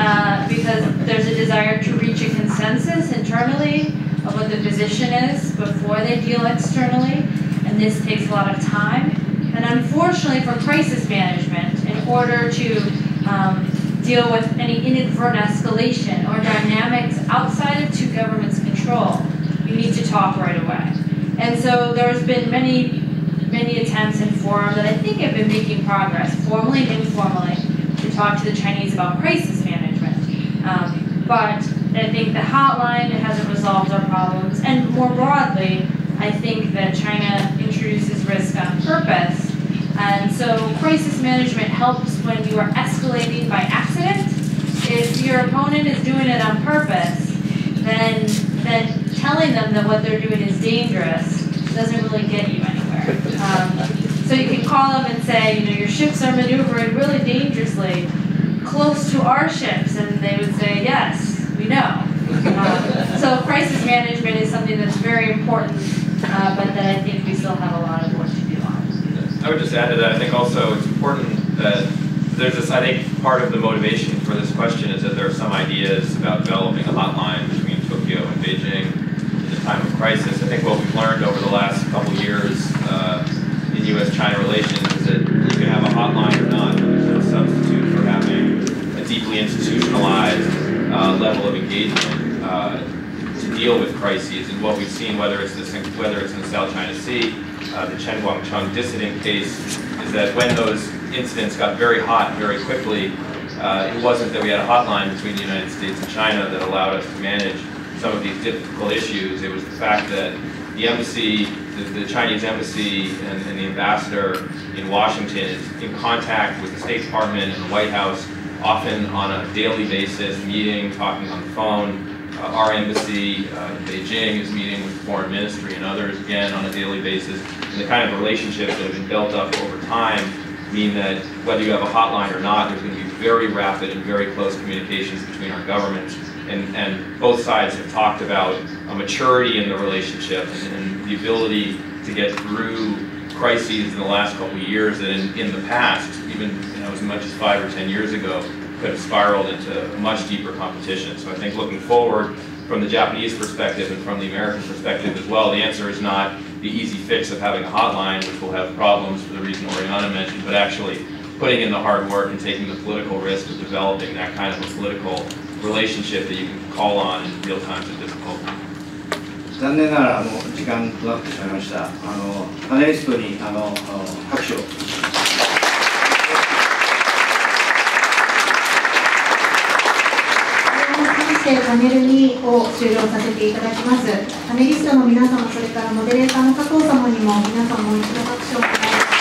P: because there's a desire to reach a consensus internally of what the position is before they deal externally, and this takes a lot of time. And unfortunately for crisis management, in order to deal with any inadvertent escalation or dynamics outside of two governments' control, you need to talk right away. And so there's been many attempts and forums that I think have been making progress, formally and informally, to talk to the Chinese about crisis management. But I think the hotline hasn't resolved our problems. And more broadly, I think that China introduces risk on purpose. And so crisis management helps when you are escalating by accident. If your opponent is doing it on purpose, then telling them that what they're doing is dangerous doesn't really get you anywhere. So you can call them and say, your ships are maneuvering really dangerously close to our ships, and they would say, yes, we know. So crisis management is something that's very important, but that I think we still have a lot of work to do on.
N: I would just add to that, I think also it's important that there's this, I think part of the motivation for this question is that there are some ideas about developing a hotline between Tokyo and Beijing in a time of crisis. I think what we've learned over the last couple years in U.S. China relations is that you can have a hotline or not, but there's no substitute for having a deeply institutionalized level of engagement to deal with crises. And what we've seen, whether it's in the South China Sea, the Chen Guangcheng dissident case is that when those incidents got very hot very quickly, it wasn't that we had a hotline between the United States and China that allowed us to manage some of these difficult issues. It was the fact that the embassy, the Chinese embassy and the ambassador in Washington is in contact with the State Department and the White House, often on a daily basis, meeting, talking on the phone. Our embassy in Beijing is meeting with the foreign ministry and others, again, on a daily basis. And the kind of relationships that have been built up over time mean that whether you have a hotline or not, there's going to be very rapid and very close communications between our governments. And both sides have talked about a maturity in the relationship and the ability to get through crises in the last couple of years that in the past, even as much as 5 or 10 years ago, could have spiraled into much deeper competition. So I think looking forward from the Japanese perspective and from the American perspective as well, the answer is not the easy fix of having a hotline, which will have problems for the reason Oriana mentioned, but actually putting in the hard work and taking the political risk of developing that kind of a political relationship that you can call on in real times of difficulty.
M: 残念ながら時間となってしまいました。パネリストに拍手を。
A: パネル2を終了させていただきます。パネリストの皆様、それからモデレーターの加藤様にも皆さんもう一度拍手をお願いします。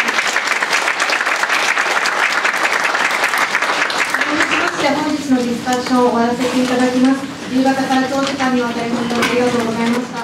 A: 本日のディスカッションを終わらせていただきます。夕方から長時間にわたり本当にありがとうございました。